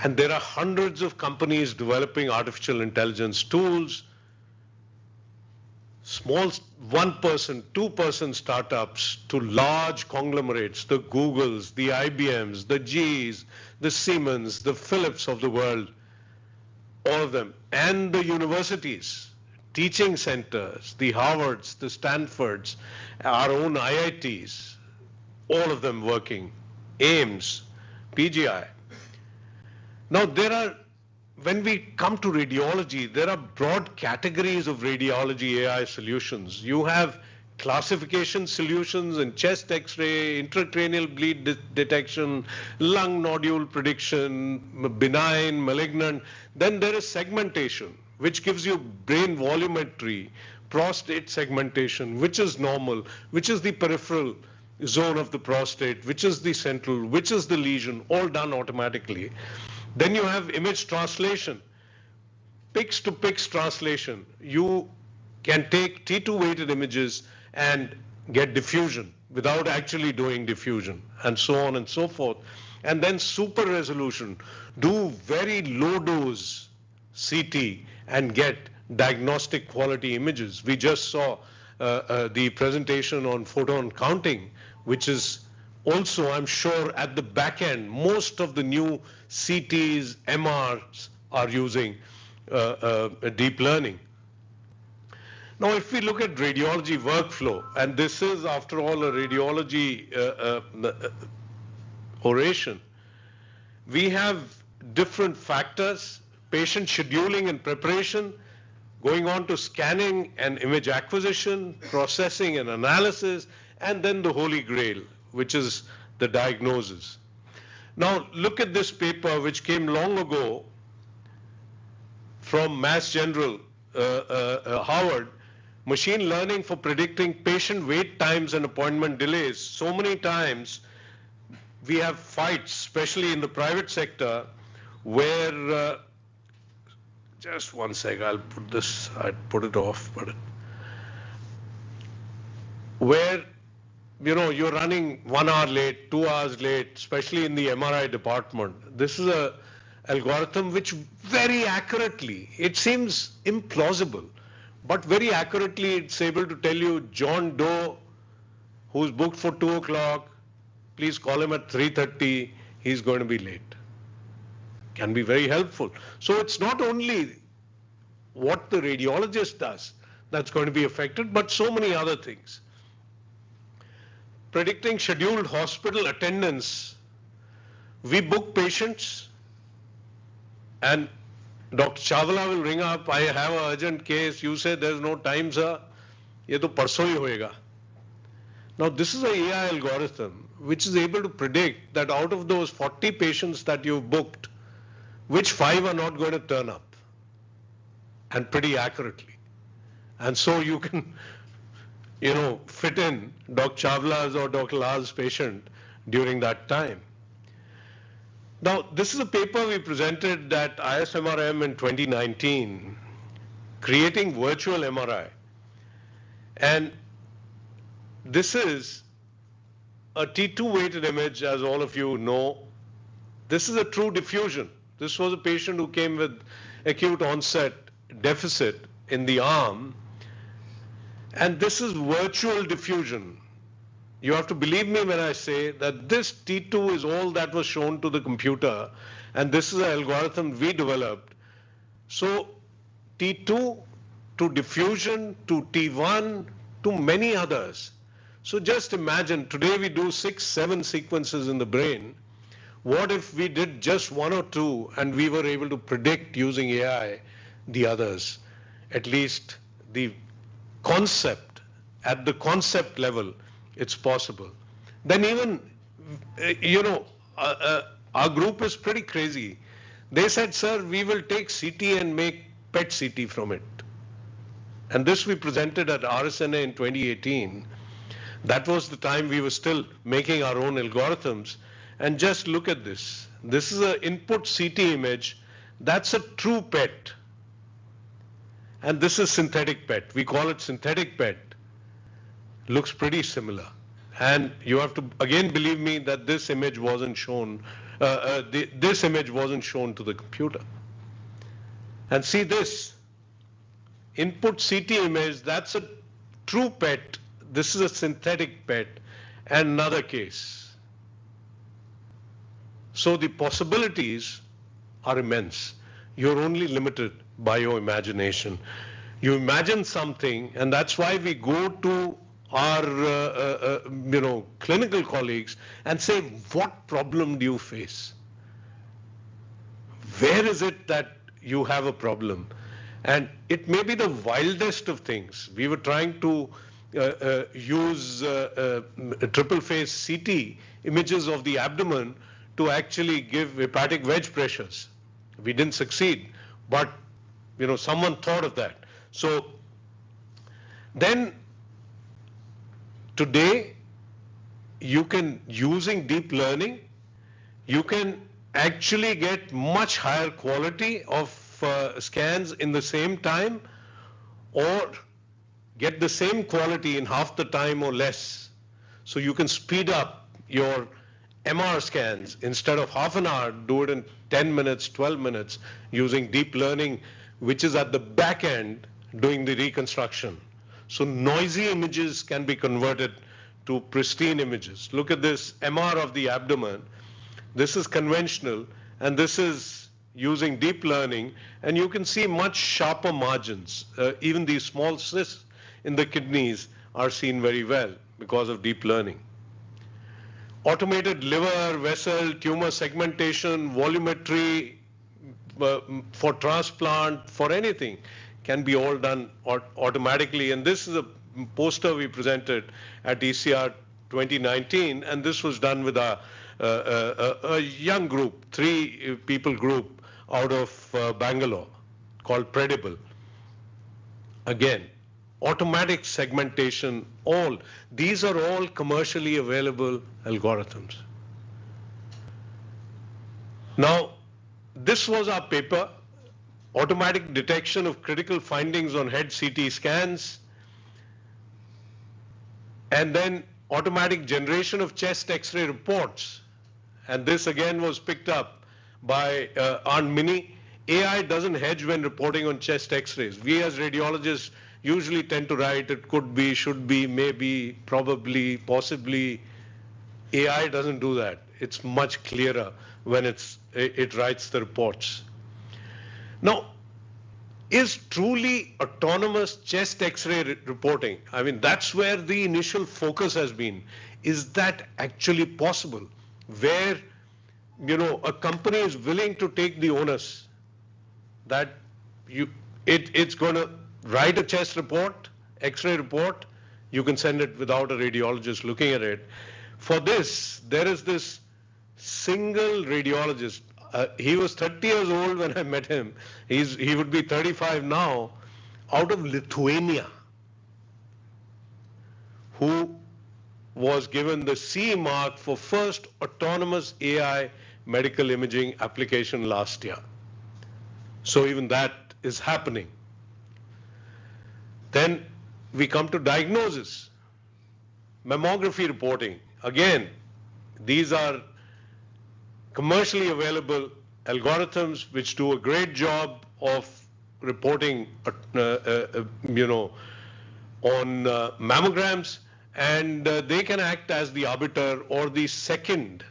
And there are hundreds of companies developing artificial intelligence tools, small 1-person, 2-person startups to large conglomerates, the Googles, the IBMs, the GEs, the Siemens, the Philips of the world, all of them, and the universities teaching centers, the Harvards, the Stanfords, our own IITs, all of them working, AIMS, PGI. Now when we come to radiology, there are broad categories of radiology AI solutions. You have classification solutions in chest X-ray, intracranial bleed detection, lung nodule prediction, benign, malignant. Then there is segmentation, which gives you brain volumetry, prostate segmentation, which is normal, which is the peripheral zone of the prostate, which is the central, which is the lesion, all done automatically. Then you have image translation, pix-to-pix translation. You can take T2 weighted images and get diffusion without actually doing diffusion, and so on and so forth. And then super resolution, do very low dose CT and get diagnostic quality images. We just saw the presentation on photon counting, which is also, I'm sure, at the back end, most of the new CTs, MRs are using deep learning. Now, if we look at radiology workflow, and this is, after all, a radiology oration, we have different factors: patient scheduling and preparation, going on to scanning and image acquisition, processing and analysis, and then the holy grail, which is the diagnosis. Now, look at this paper which came long ago from Mass General, Harvard, machine learning for predicting patient wait times and appointment delays. So many times we have fights, especially in the private sector, where, just one sec, I'd put it off, where, you're running 1 hour late, 2 hours late, especially in the MRI department. This is a algorithm which very accurately, it seems implausible, but very accurately it's able to tell you John Doe, who's booked for 2 o'clock, please call him at 3:30, he's going to be late. Can be very helpful. So it's not only what the radiologist does that's going to be affected, but so many other things. Predicting scheduled hospital attendance. We book patients and Dr. Chawla will ring up, I have an urgent case, you say there's no time, sir. Ye to parso hi hoega. Now this is an AI algorithm which is able to predict that out of those 40 patients that you've booked, which 5 are not going to turn up, and pretty accurately. And so you can, fit in Dr. Chawla's or Dr. Lal's patient during that time. Now, this is a paper we presented at ISMRM in 2019, creating virtual MRI. And this is a T2 weighted image, as all of you know. This is a true diffusion. This was a patient who came with acute onset deficit in the arm. And this is virtual diffusion. You have to believe me when I say that this T2 is all that was shown to the computer, and this is an algorithm we developed. So T2 to diffusion to T1 to many others. So just imagine, today we do 6, 7 sequences in the brain. What if we did just 1 or 2 and we were able to predict using AI the others? At least the concept, at the concept level, it's possible. Then even, our group is pretty crazy. They said, sir, we will take CT and make PET CT from it. And this we presented at RSNA in 2018. That was the time we were still making our own algorithms. And just look at this. This is an input CT image. That's a true PET. And this is synthetic PET. We call it synthetic PET. Looks pretty similar. And you have to, again, believe me that this image wasn't shown, this image wasn't shown to the computer. And see this, input CT image, that's a true PET. This is a synthetic PET, and another case. So the possibilities are immense. You're only limited by your imagination. You imagine something, and that's why we go to our clinical colleagues and say, what problem do you face? Where is it that you have a problem? And it may be the wildest of things. We were trying to use triple phase CT images of the abdomen to actually give hepatic wedge pressures. We didn't succeed, but someone thought of that. So then today you can, using deep learning, you can actually get much higher quality of scans in the same time, or get the same quality in half the time or less. So you can speed up your MR scans. Instead of half an hour, do it in 10 minutes, 12 minutes, using deep learning, which is at the back end doing the reconstruction. So noisy images can be converted to pristine images. Look at this MR of the abdomen. This is conventional, and this is using deep learning, and you can see much sharper margins. Even these small cysts in the kidneys are seen very well because of deep learning. Automated liver, vessel, tumor segmentation, volumetry for transplant, for anything, can be all done automatically. And this is a poster we presented at ECR 2019, and this was done with a young group, 3 people group out of Bangalore called Predible. Again, automatic segmentation, all. These are all commercially available algorithms. Now, this was our paper, automatic detection of critical findings on head CT scans, and then automatic generation of chest X-ray reports. And this again was picked up by Aunt Minnie. AI doesn't hedge when reporting on chest X-rays. We as radiologists usually tend to write it could be, should be, maybe, probably, possibly. AI doesn't do that. It's much clearer when it writes the reports. Now, is truly autonomous chest X-ray reporting, I mean, that's where the initial focus has been. Is that actually possible? Where, a company is willing to take the onus that it's going to write a chest report, X-ray report, you can send it without a radiologist looking at it. For this, there is this single radiologist. He was 30 years old when I met him. He would be 35 now, out of Lithuania, who was given the CE mark for first autonomous AI medical imaging application last year. So even that is happening. Then we come to diagnosis, mammography reporting. Again, these are commercially available algorithms which do a great job of reporting, on mammograms, and they can act as the arbiter or the second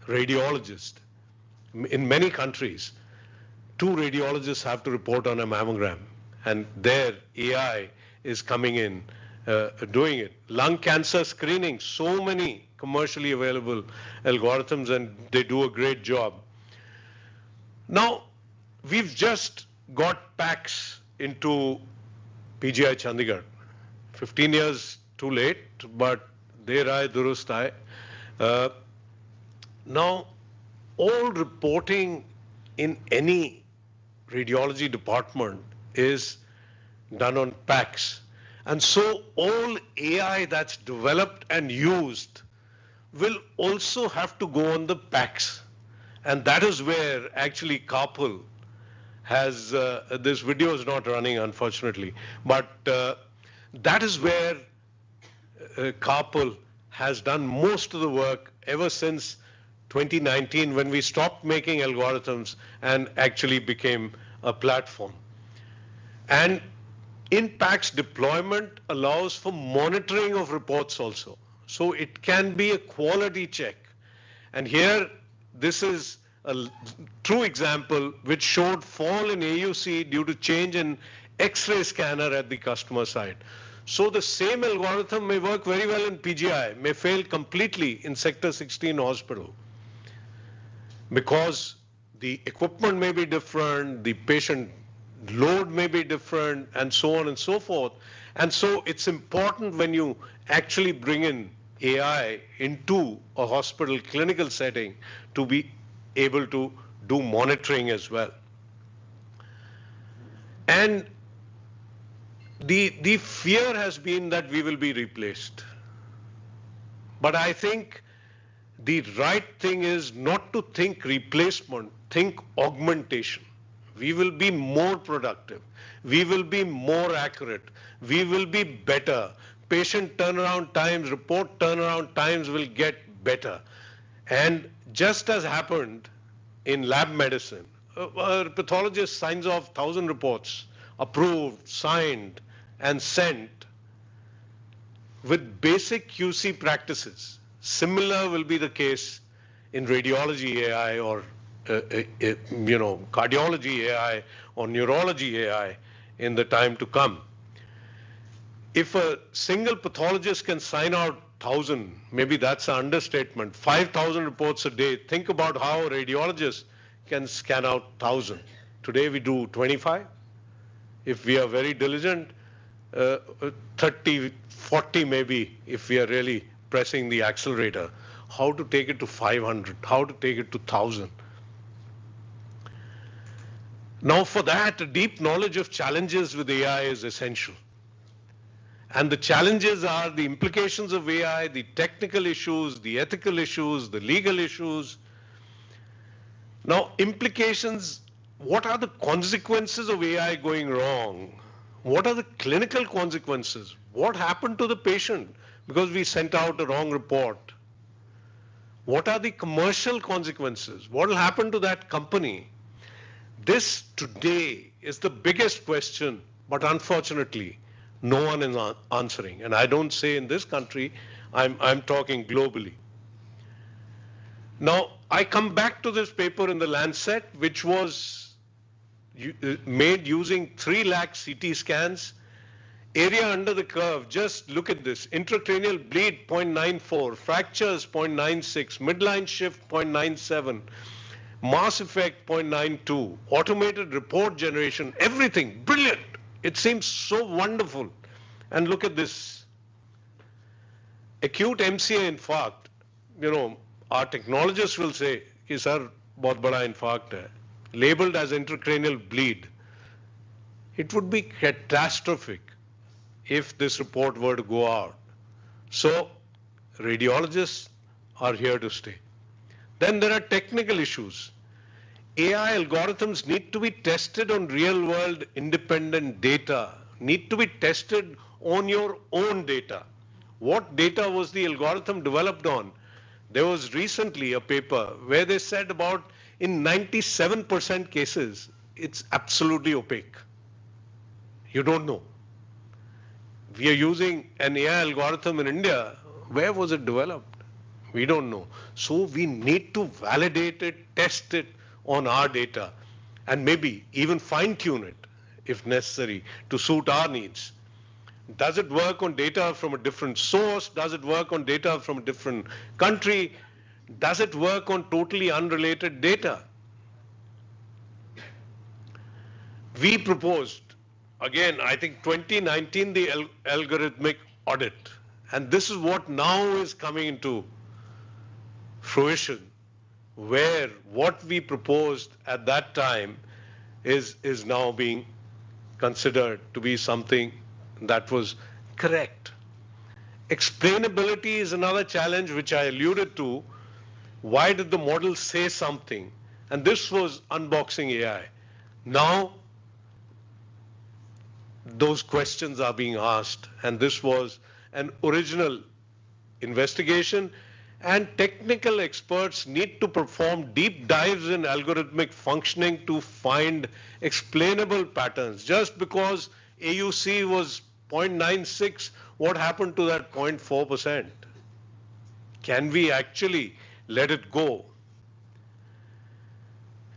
radiologist. In many countries, 2 radiologists have to report on a mammogram, and their AI is coming in doing it. Lung cancer screening, so many commercially available algorithms, and they do a great job. Now, we've just got PACS into PGI Chandigarh. 15 years too late, but der aaye durust aaye. Now, all reporting in any radiology department is done on PACS. And so all AI that's developed and used will also have to go on the PACS. And that is where actually Kapil has, this video is not running unfortunately, but that is where Kapil has done most of the work ever since 2019, when we stopped making algorithms and actually became a platform. And in PACS deployment allows for monitoring of reports also. So it can be a quality check. And here, this is a true example which showed fall in AUC due to change in X-ray scanner at the customer side. So the same algorithm may work very well in PGI, may fail completely in Sector 16 hospital, because the equipment may be different, the patient load may be different, and so on and so forth. And so it's important when you actually bring in AI into a hospital clinical setting to be able to do monitoring as well. And the fear has been that we will be replaced. But I think the right thing is not to think replacement, think augmentation. We will be more productive. We will be more accurate. We will be better. Patient turnaround times, report turnaround times will get better. And just as happened in lab medicine, a pathologist signs off 1,000 reports, approved, signed, and sent with basic QC practices. Similar will be the case in radiology AI or cardiology AI or neurology AI in the time to come. If a single pathologist can sign out 1,000, maybe that's an understatement, 5,000 reports a day, think about how a radiologist can scan out 1,000. Today we do 25. If we are very diligent, 30, 40 maybe, if we are really pressing the accelerator. How to take it to 500, how to take it to 1,000. Now for that, a deep knowledge of challenges with AI is essential. And the challenges are the implications of AI, the technical issues, the ethical issues, the legal issues. Now, implications, what are the consequences of AI going wrong? What are the clinical consequences? What happened to the patient because we sent out a wrong report? What are the commercial consequences? What will happen to that company? This today is the biggest question, but unfortunately, no one is answering. And I don't say in this country, I'm talking globally. Now, I come back to this paper in the Lancet, which was made using 3 lakh CT scans. Area under the curve, just look at this. Intracranial bleed 0.94, fractures 0.96, midline shift 0.97, mass effect 0.92, automated report generation, everything, brilliant. It seems so wonderful. And look at this. Acute MCA infarct, our technologists will say, कि sir, बहुत बड़ा infarct है, labeled as intracranial bleed. It would be catastrophic if this report were to go out. So radiologists are here to stay. Then there are technical issues. AI algorithms need to be tested on real world independent data, need to be tested on your own data. What data was the algorithm developed on? There was recently a paper where they said about in 97% cases, it's absolutely opaque. You don't know. We are using an AI algorithm in India. Where was it developed? We don't know. So we need to validate it, test it on our data, and maybe even fine-tune it if necessary to suit our needs. Does it work on data from a different source? Does it work on data from a different country? Does it work on totally unrelated data? We proposed, again, I think 2019, the algorithmic audit. And this is what now is coming into fruition, where what we proposed at that time is now being considered to be something that was correct. Explainability is another challenge which I alluded to. Why did the model say something? And this was unboxing AI. Now, those questions are being asked, and this was an original investigation, and technical experts need to perform deep dives in algorithmic functioning to find explainable patterns. Just because AUC was 0.96, what happened to that 0.4%? Can we actually let it go?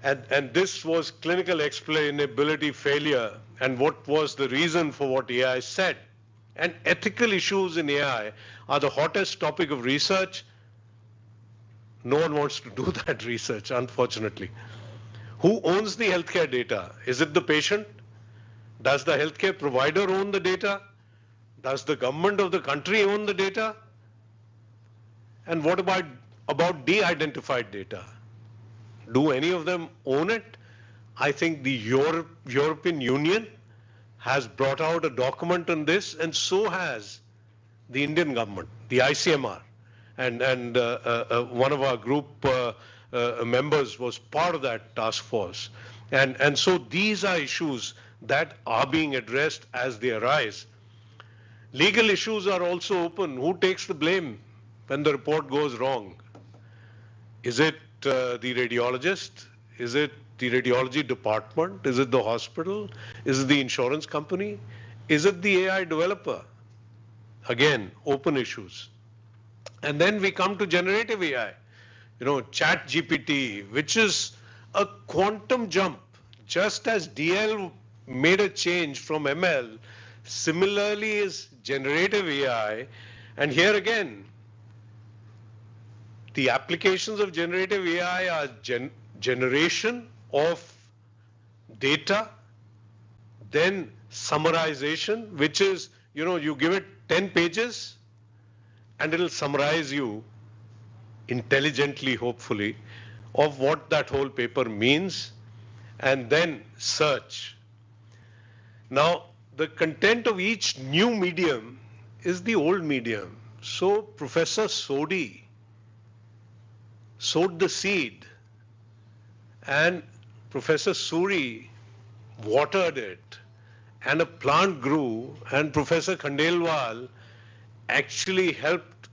And this was clinical explainability failure, and what was the reason for what AI said. And ethical issues in AI are the hottest topic of research. No one wants to do that research, unfortunately. Who owns the healthcare data? Is it the patient? Does the healthcare provider own the data? Does the government of the country own the data? And what about de-identified data? Do any of them own it? I think the European Union has brought out a document on this, and so has the Indian government, the ICMR. And one of our group members was part of that task force. And so these are issues that are being addressed as they arise. Legal issues are also open. Who takes the blame when the report goes wrong? Is it the radiologist? Is it the radiology department? Is it the hospital? Is it the insurance company? Is it the AI developer? Again, open issues. And then we come to generative AI, Chat GPT, which is a quantum jump. Just as DL made a change from ML, similarly is generative AI. And here again, the applications of generative AI are generation of data, then summarization, which is, you give it 10 pages and it'll summarize you intelligently, hopefully, of what that whole paper means, and then search. Now, the content of each new medium is the old medium. So Professor Sodhi sowed the seed, and Professor Suri watered it, and a plant grew, and Professor Khandelwal actually helped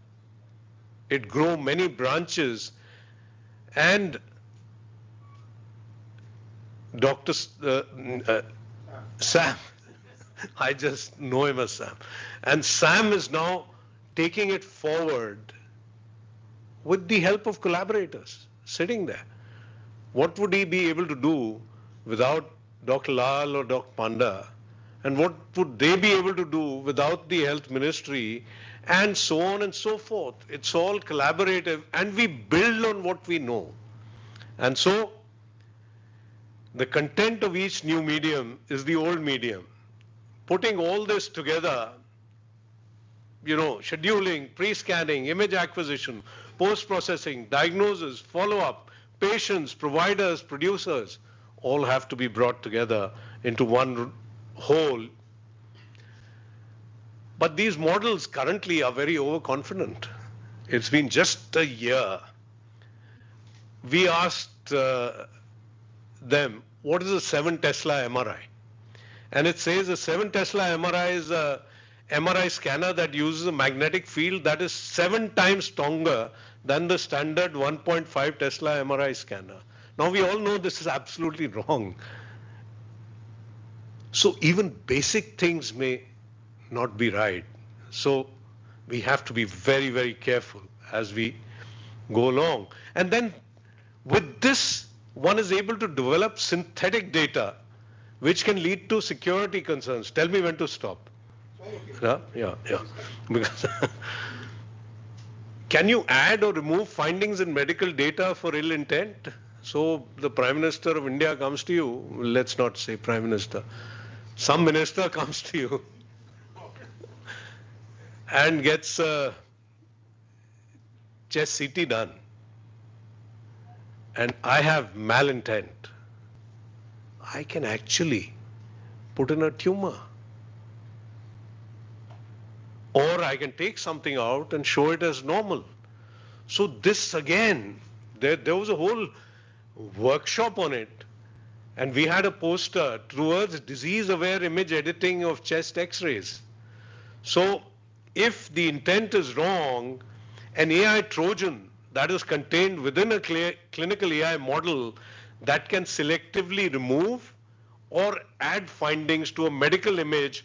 it grow many branches, and Dr. Sam, I just know him as Sam, and Sam is now taking it forward with the help of collaborators sitting there. What would he be able to do without Dr. Lal or Dr. Panda? And what would they be able to do without the health ministry? And so on and so forth. It's all collaborative, and we build on what we know. And so the content of each new medium is the old medium. Putting all this together, scheduling, pre-scanning, image acquisition, post-processing, diagnosis, follow-up, patients, providers, producers, all have to be brought together into one whole. But these models currently are very overconfident. It's been just a year. We asked them, what is a 7 Tesla MRI? And it says a 7 Tesla MRI is a MRI scanner that uses a magnetic field that is 7 times stronger than the standard 1.5 Tesla MRI scanner. Now we all know this is absolutely wrong. So even basic things may not be right. So we have to be very, very careful as we go along. And then with this, one is able to develop synthetic data which can lead to security concerns. Tell me when to stop. Yeah. Because can you add or remove findings in medical data for ill intent? So the Prime Minister of India comes to you, let's not say Prime Minister, some minister comes to you and gets a chest CT done, and I have malintent. I can actually put in a tumor. Or I can take something out and show it as normal. So this again, there was a whole workshop on it. And we had a poster towards disease-aware image editing of chest x-rays. So if the intent is wrong, an AI Trojan that is contained within a clinical AI model that can selectively remove or add findings to a medical image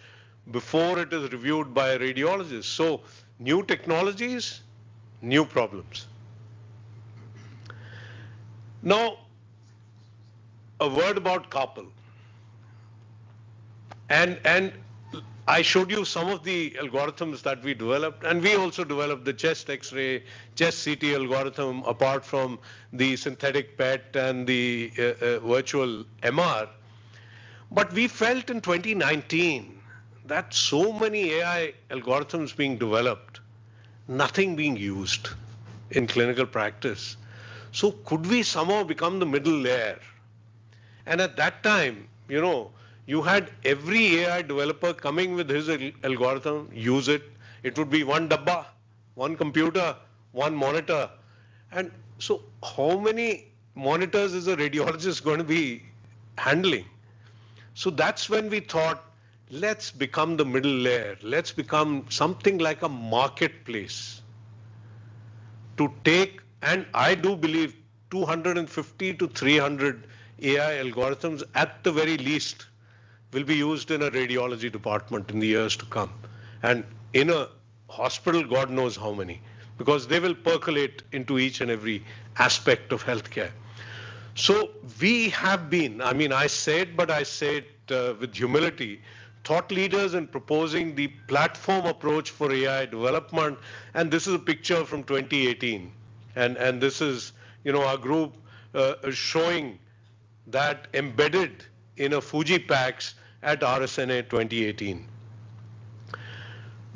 before it is reviewed by a radiologist. So new technologies, new problems. Now, a word about carpal. And I showed you some of the algorithms that we developed, and we also developed the chest X-ray, chest CT algorithm, apart from the synthetic PET and the virtual MR. But we felt in 2019 that so many AI algorithms being developed, nothing being used in clinical practice. So could we somehow become the middle layer? And at that time, you had every AI developer coming with his algorithm, use it. It would be one dabba, one computer, one monitor. And so how many monitors is a radiologist going to be handling? So that's when we thought, let's become the middle layer. Let's become something like a marketplace to take, and I do believe 250 to 300 AI algorithms at the very least will be used in a radiology department in the years to come. And in a hospital, God knows how many, because they will percolate into each and every aspect of healthcare. So we have been, I say it, but I say it with humility, thought leaders in proposing the platform approach for AI development. And this is a picture from 2018. And this is, our group showing that embedded in a Fuji PACS at RSNA 2018.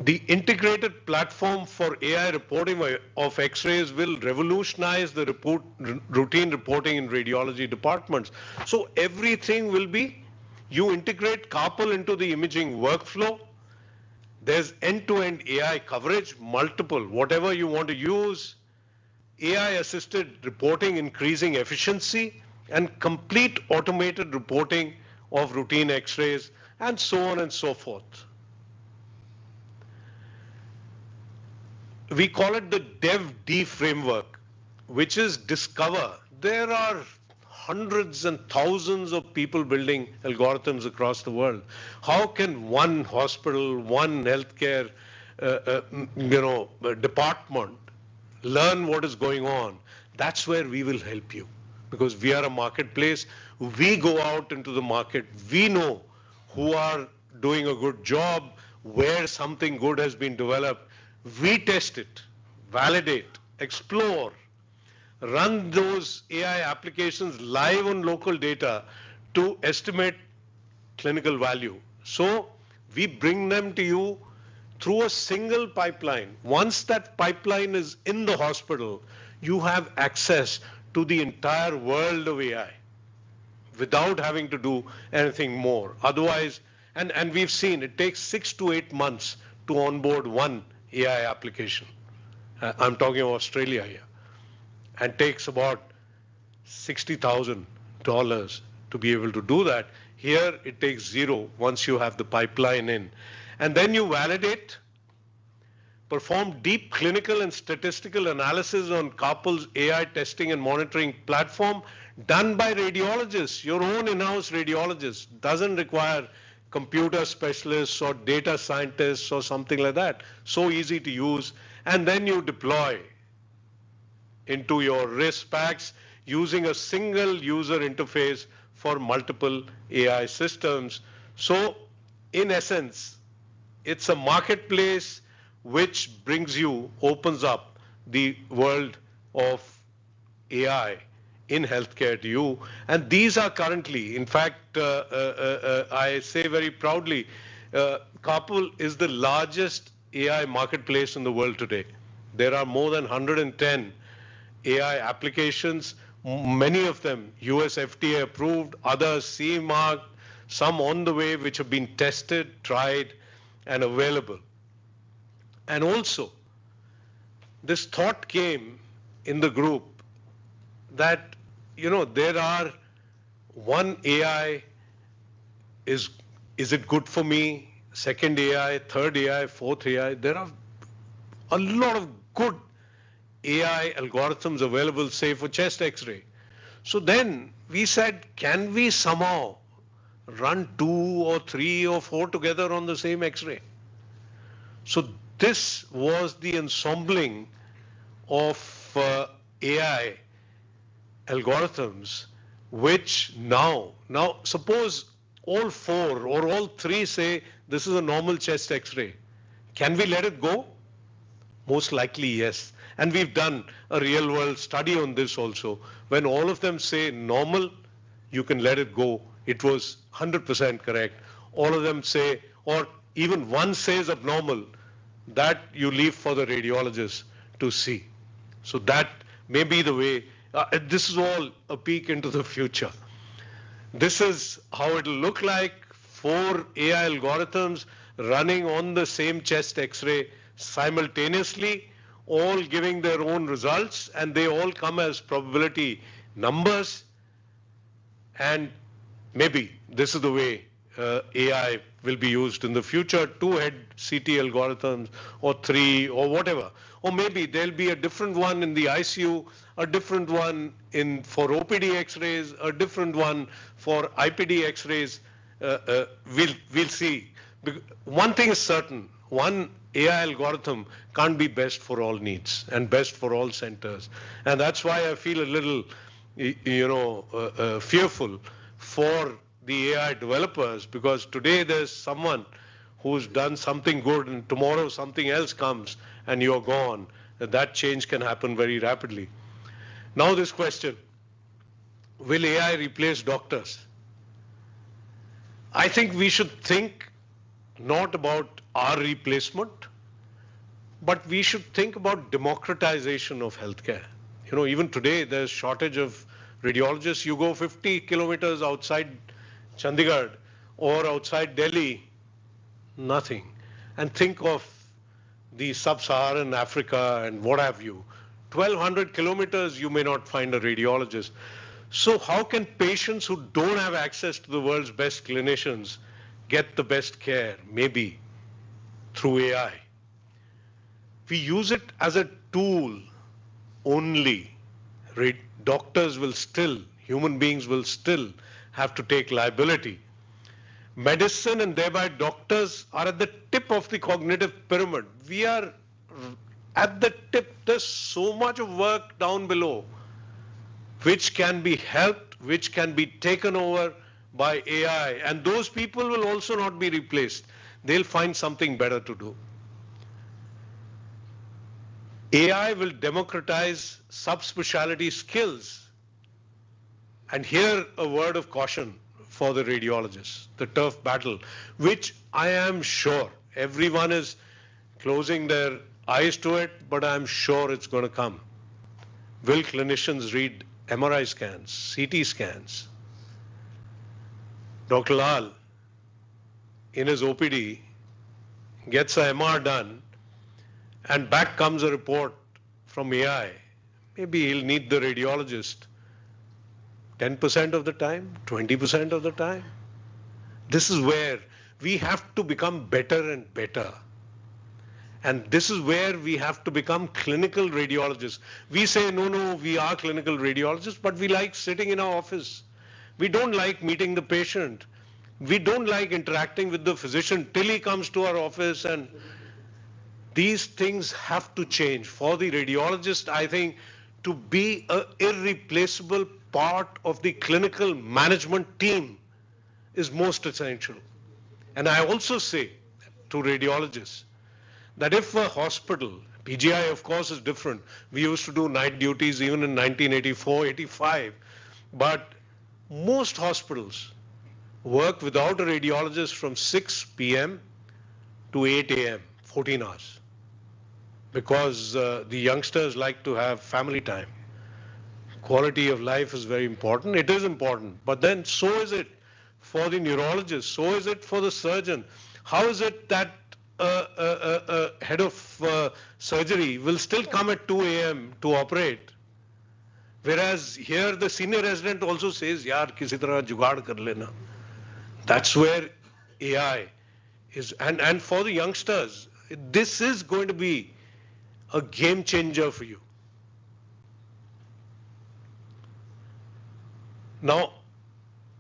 The integrated platform for AI reporting of X-rays will revolutionize the routine reporting in radiology departments. So everything will be, you integrate carpal into the imaging workflow. There's end-to-end AI coverage, multiple, whatever you want to use, AI-assisted reporting, increasing efficiency, and complete automated reporting of routine X-rays, and so on and so forth. We call it the DevD framework, which is discover. There are hundreds and thousands of people building algorithms across the world. How can one hospital, one healthcare department learn what is going on? That's where we will help you, because we are a marketplace. We go out into the market. We know who are doing a good job, where something good has been developed. We test it, validate, explore, run those AI applications live on local data to estimate clinical value. So we bring them to you through a single pipeline. Once that pipeline is in the hospital, you have access to the entire world of AI without having to do anything more. Otherwise, and we've seen it takes 6 to 8 months to onboard one AI application. I'm talking of Australia here. And takes about $60,000 to be able to do that. Here it takes zero once you have the pipeline in. And then you validate, perform deep clinical and statistical analysis on carpal's AI testing and monitoring platform done by radiologists, your own in-house radiologists. Doesn't require computer specialists or data scientists or something like that. So easy to use. And then you deploy into your risk packs using a single user interface for multiple AI systems. So in essence, it's a marketplace which opens up the world of AI in healthcare to you. And these are currently, in fact, I say very proudly, Carpal is the largest AI marketplace in the world today. There are more than 110 AI applications, many of them US FDA approved, others CE marked, some on the way which have been tested, tried, and available. And also, this thought came in the group that, there are one AI, is it good for me? Second AI, third AI, fourth AI. There are a lot of good AI algorithms available, say for chest X-ray. So then we said, can we somehow run 2 or 3 or 4 together on the same X-ray? So this was the ensembling of AI algorithms which now suppose all four or all three say this is a normal chest x-ray. Can we let it go? Most likely, yes. And we've done a real world study on this also. When all of them say normal, you can let it go. It was 100% correct. All of them say, or even one says abnormal, that you leave for the radiologist to see. So that may be the way. This is all a peek into the future. This is how it'll look like. 4 AI algorithms running on the same chest x-ray simultaneously, all giving their own results, and they all come as probability numbers. And maybe this is the way AI will be used in the future, 2-head CT algorithms or 3 or whatever. Or maybe there'll be a different one in the ICU, a different one for OPD x-rays, a different one for IPD x-rays. We'll see. One thing is certain, one AI algorithm can't be best for all needs and best for all centers. And that's why I feel a little, fearful for the AI developers, because today there's someone who's done something good and tomorrow something else comes and you're gone. That change can happen very rapidly. Now this question, will AI replace doctors? I think we should think not about our replacement, but we should think about democratization of healthcare. Even today there's shortage of radiologists. You go 50 kilometers outside Chandigarh or outside Delhi, nothing. And think of the sub-Saharan Africa and what have you. 1200 kilometers you may not find a radiologist. So how can patients who don't have access to the world's best clinicians get the best care? Maybe through AI. We use it as a tool only. Doctors will still, human beings will still have to take liability. Medicine and thereby doctors are at the tip of the cognitive pyramid. We are at the tip. There's so much of work down below which can be helped, which can be taken over by AI. And those people will also not be replaced. They'll find something better to do. AI will democratize subspecialty skills. And here a word of caution for the radiologists, the turf battle, which I am sure everyone is closing their eyes to it, but I'm sure it's going to come. Will clinicians read MRI scans, CT scans? Dr. Lal, in his OPD, gets a MR done, and back comes a report from AI. Maybe he'll need the radiologist 10% of the time, 20% of the time. This is where we have to become better and better. And this is where we have to become clinical radiologists. We say, no, we are clinical radiologists, but we like sitting in our office. We don't like meeting the patient. We don't like interacting with the physician till he comes to our office. And these things have to change. For the radiologist, I think, to be an irreplaceable part of the clinical management team is most essential. And I also say to radiologists that if a hospital, PGI of course is different. We used to do night duties even in 1984, 85. But most hospitals work without a radiologist from 6 p.m. to 8 a.m., 14 hours. Because the youngsters like to have family time. Quality of life is very important. It is important. But then so is it for the neurologist. So is it for the surgeon. How is it that a head of surgery will still come at 2 a.m. to operate? Whereas here the senior resident also says, yaar, kisi tarah jugaad kar lena. That's where AI is. And for the youngsters, this is going to be a game changer for you. Now,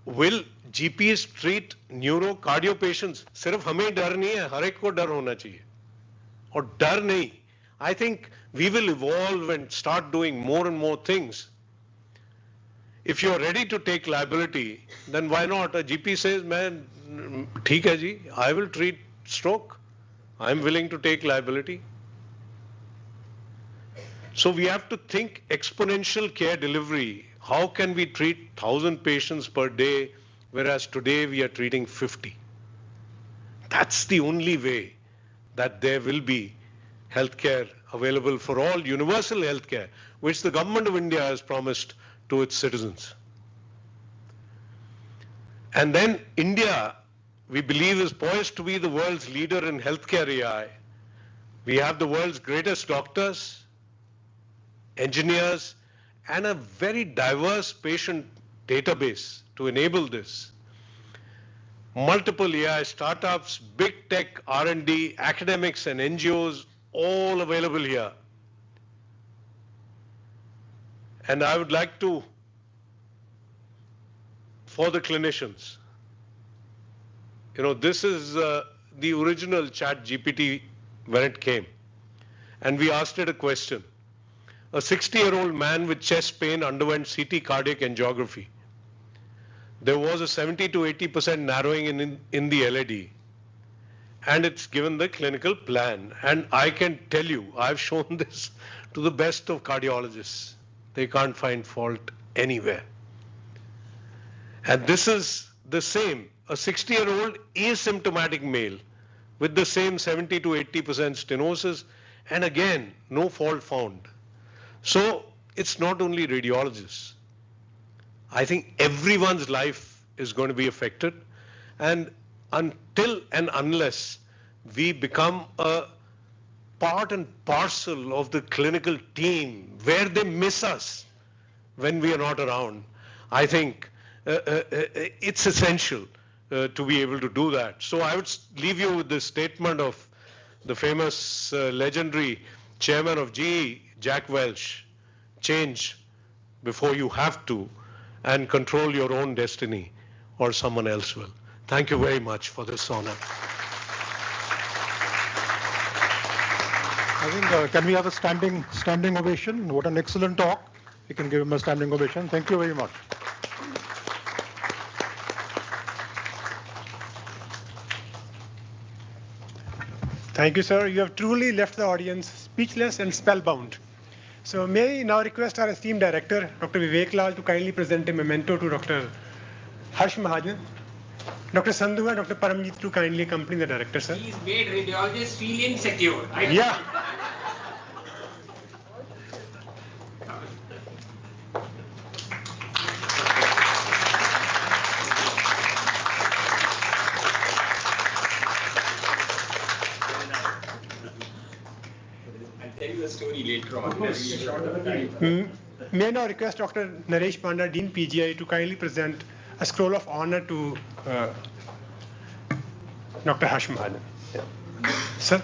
will GPs treat neuro cardio patients? सिर्फ हमें डर नहीं है, हर एक को डर होना चाहिए. और डर नहीं. I think we will evolve and start doing more and more things. if you're ready to take liability, then why not? A GP says, man, theek hai ji, I will treat stroke. I'm willing to take liability. So we have to think exponential care delivery. How can we treat 1,000 patients per day, whereas today we are treating 50? That's the only way that there will be healthcare available for all, universal healthcare, which the government of India has promised to its citizens. And then India, we believe, is poised to be the world's leader in healthcare AI. We have the world's greatest doctors, engineers, and a very diverse patient database to enable this. Multiple AI startups, big tech, R&D, academics and NGOs, all available here. And I would like to, for the clinicians, this is the original Chat GPT when it came. And we asked it a question. A 60-year-old man with chest pain underwent CT cardiac angiography. There was a 70 to 80% narrowing in the LAD. And it's given the clinical plan. And I can tell you, I've shown this to the best of cardiologists. They can't find fault anywhere. And this is the same. A 60-year-old asymptomatic male with the same 70 to 80% stenosis, and again, no fault found. So it's not only radiologists. I think everyone's life is going to be affected. And until and unless we become a part and parcel of the clinical team where they miss us when we are not around, I think it's essential to be able to do that. So I would leave you with this statement of the famous legendary chairman of GE, Jack Welch: change before you have to, and control your own destiny, or someone else will. Thank you very much for this honor. I think, can we have a standing ovation? What an excellent talk. We can give him a standing ovation. Thank you very much. Thank you, sir. You have truly left the audience speechless and spellbound. So may I now request our esteemed director, Dr. Vivek Lal, to kindly present a memento to Dr. Harsh Mahajan. Dr. Sandhu and Dr. Paramjit to kindly accompany the director, sir. He's made radiologists feel insecure. Yeah. Tell you the story later on. May I now request Dr. Naresh Panda, Dean PGI, to kindly present a scroll of honor to Dr. Harsh Mahajan. Yeah. Sir.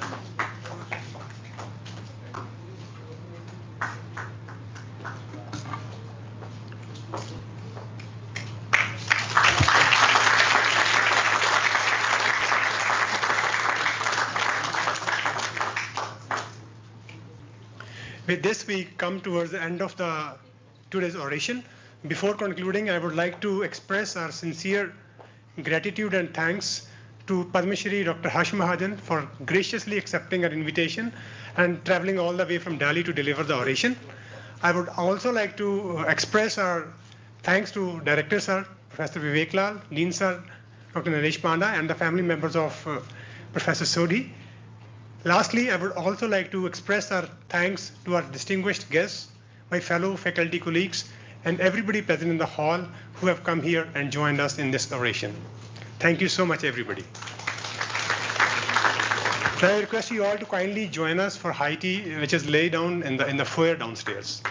With this, we come towards the end of today's oration. Before concluding, I would like to express our sincere gratitude and thanks to Padma Shri Dr. Harsh Mahajan for graciously accepting our invitation and traveling all the way from Delhi to deliver the oration. I would also like to express our thanks to Director Sir, Professor Vivek Lal, Dean Sir, Dr. Naresh Panda, and the family members of Professor Sodhi. Lastly, I would also like to express our thanks to our distinguished guests, my fellow faculty colleagues, and everybody present in the hall who have come here and joined us in this oration. Thank you so much, everybody. I request you all to kindly join us for high tea, which is laid down in the foyer downstairs.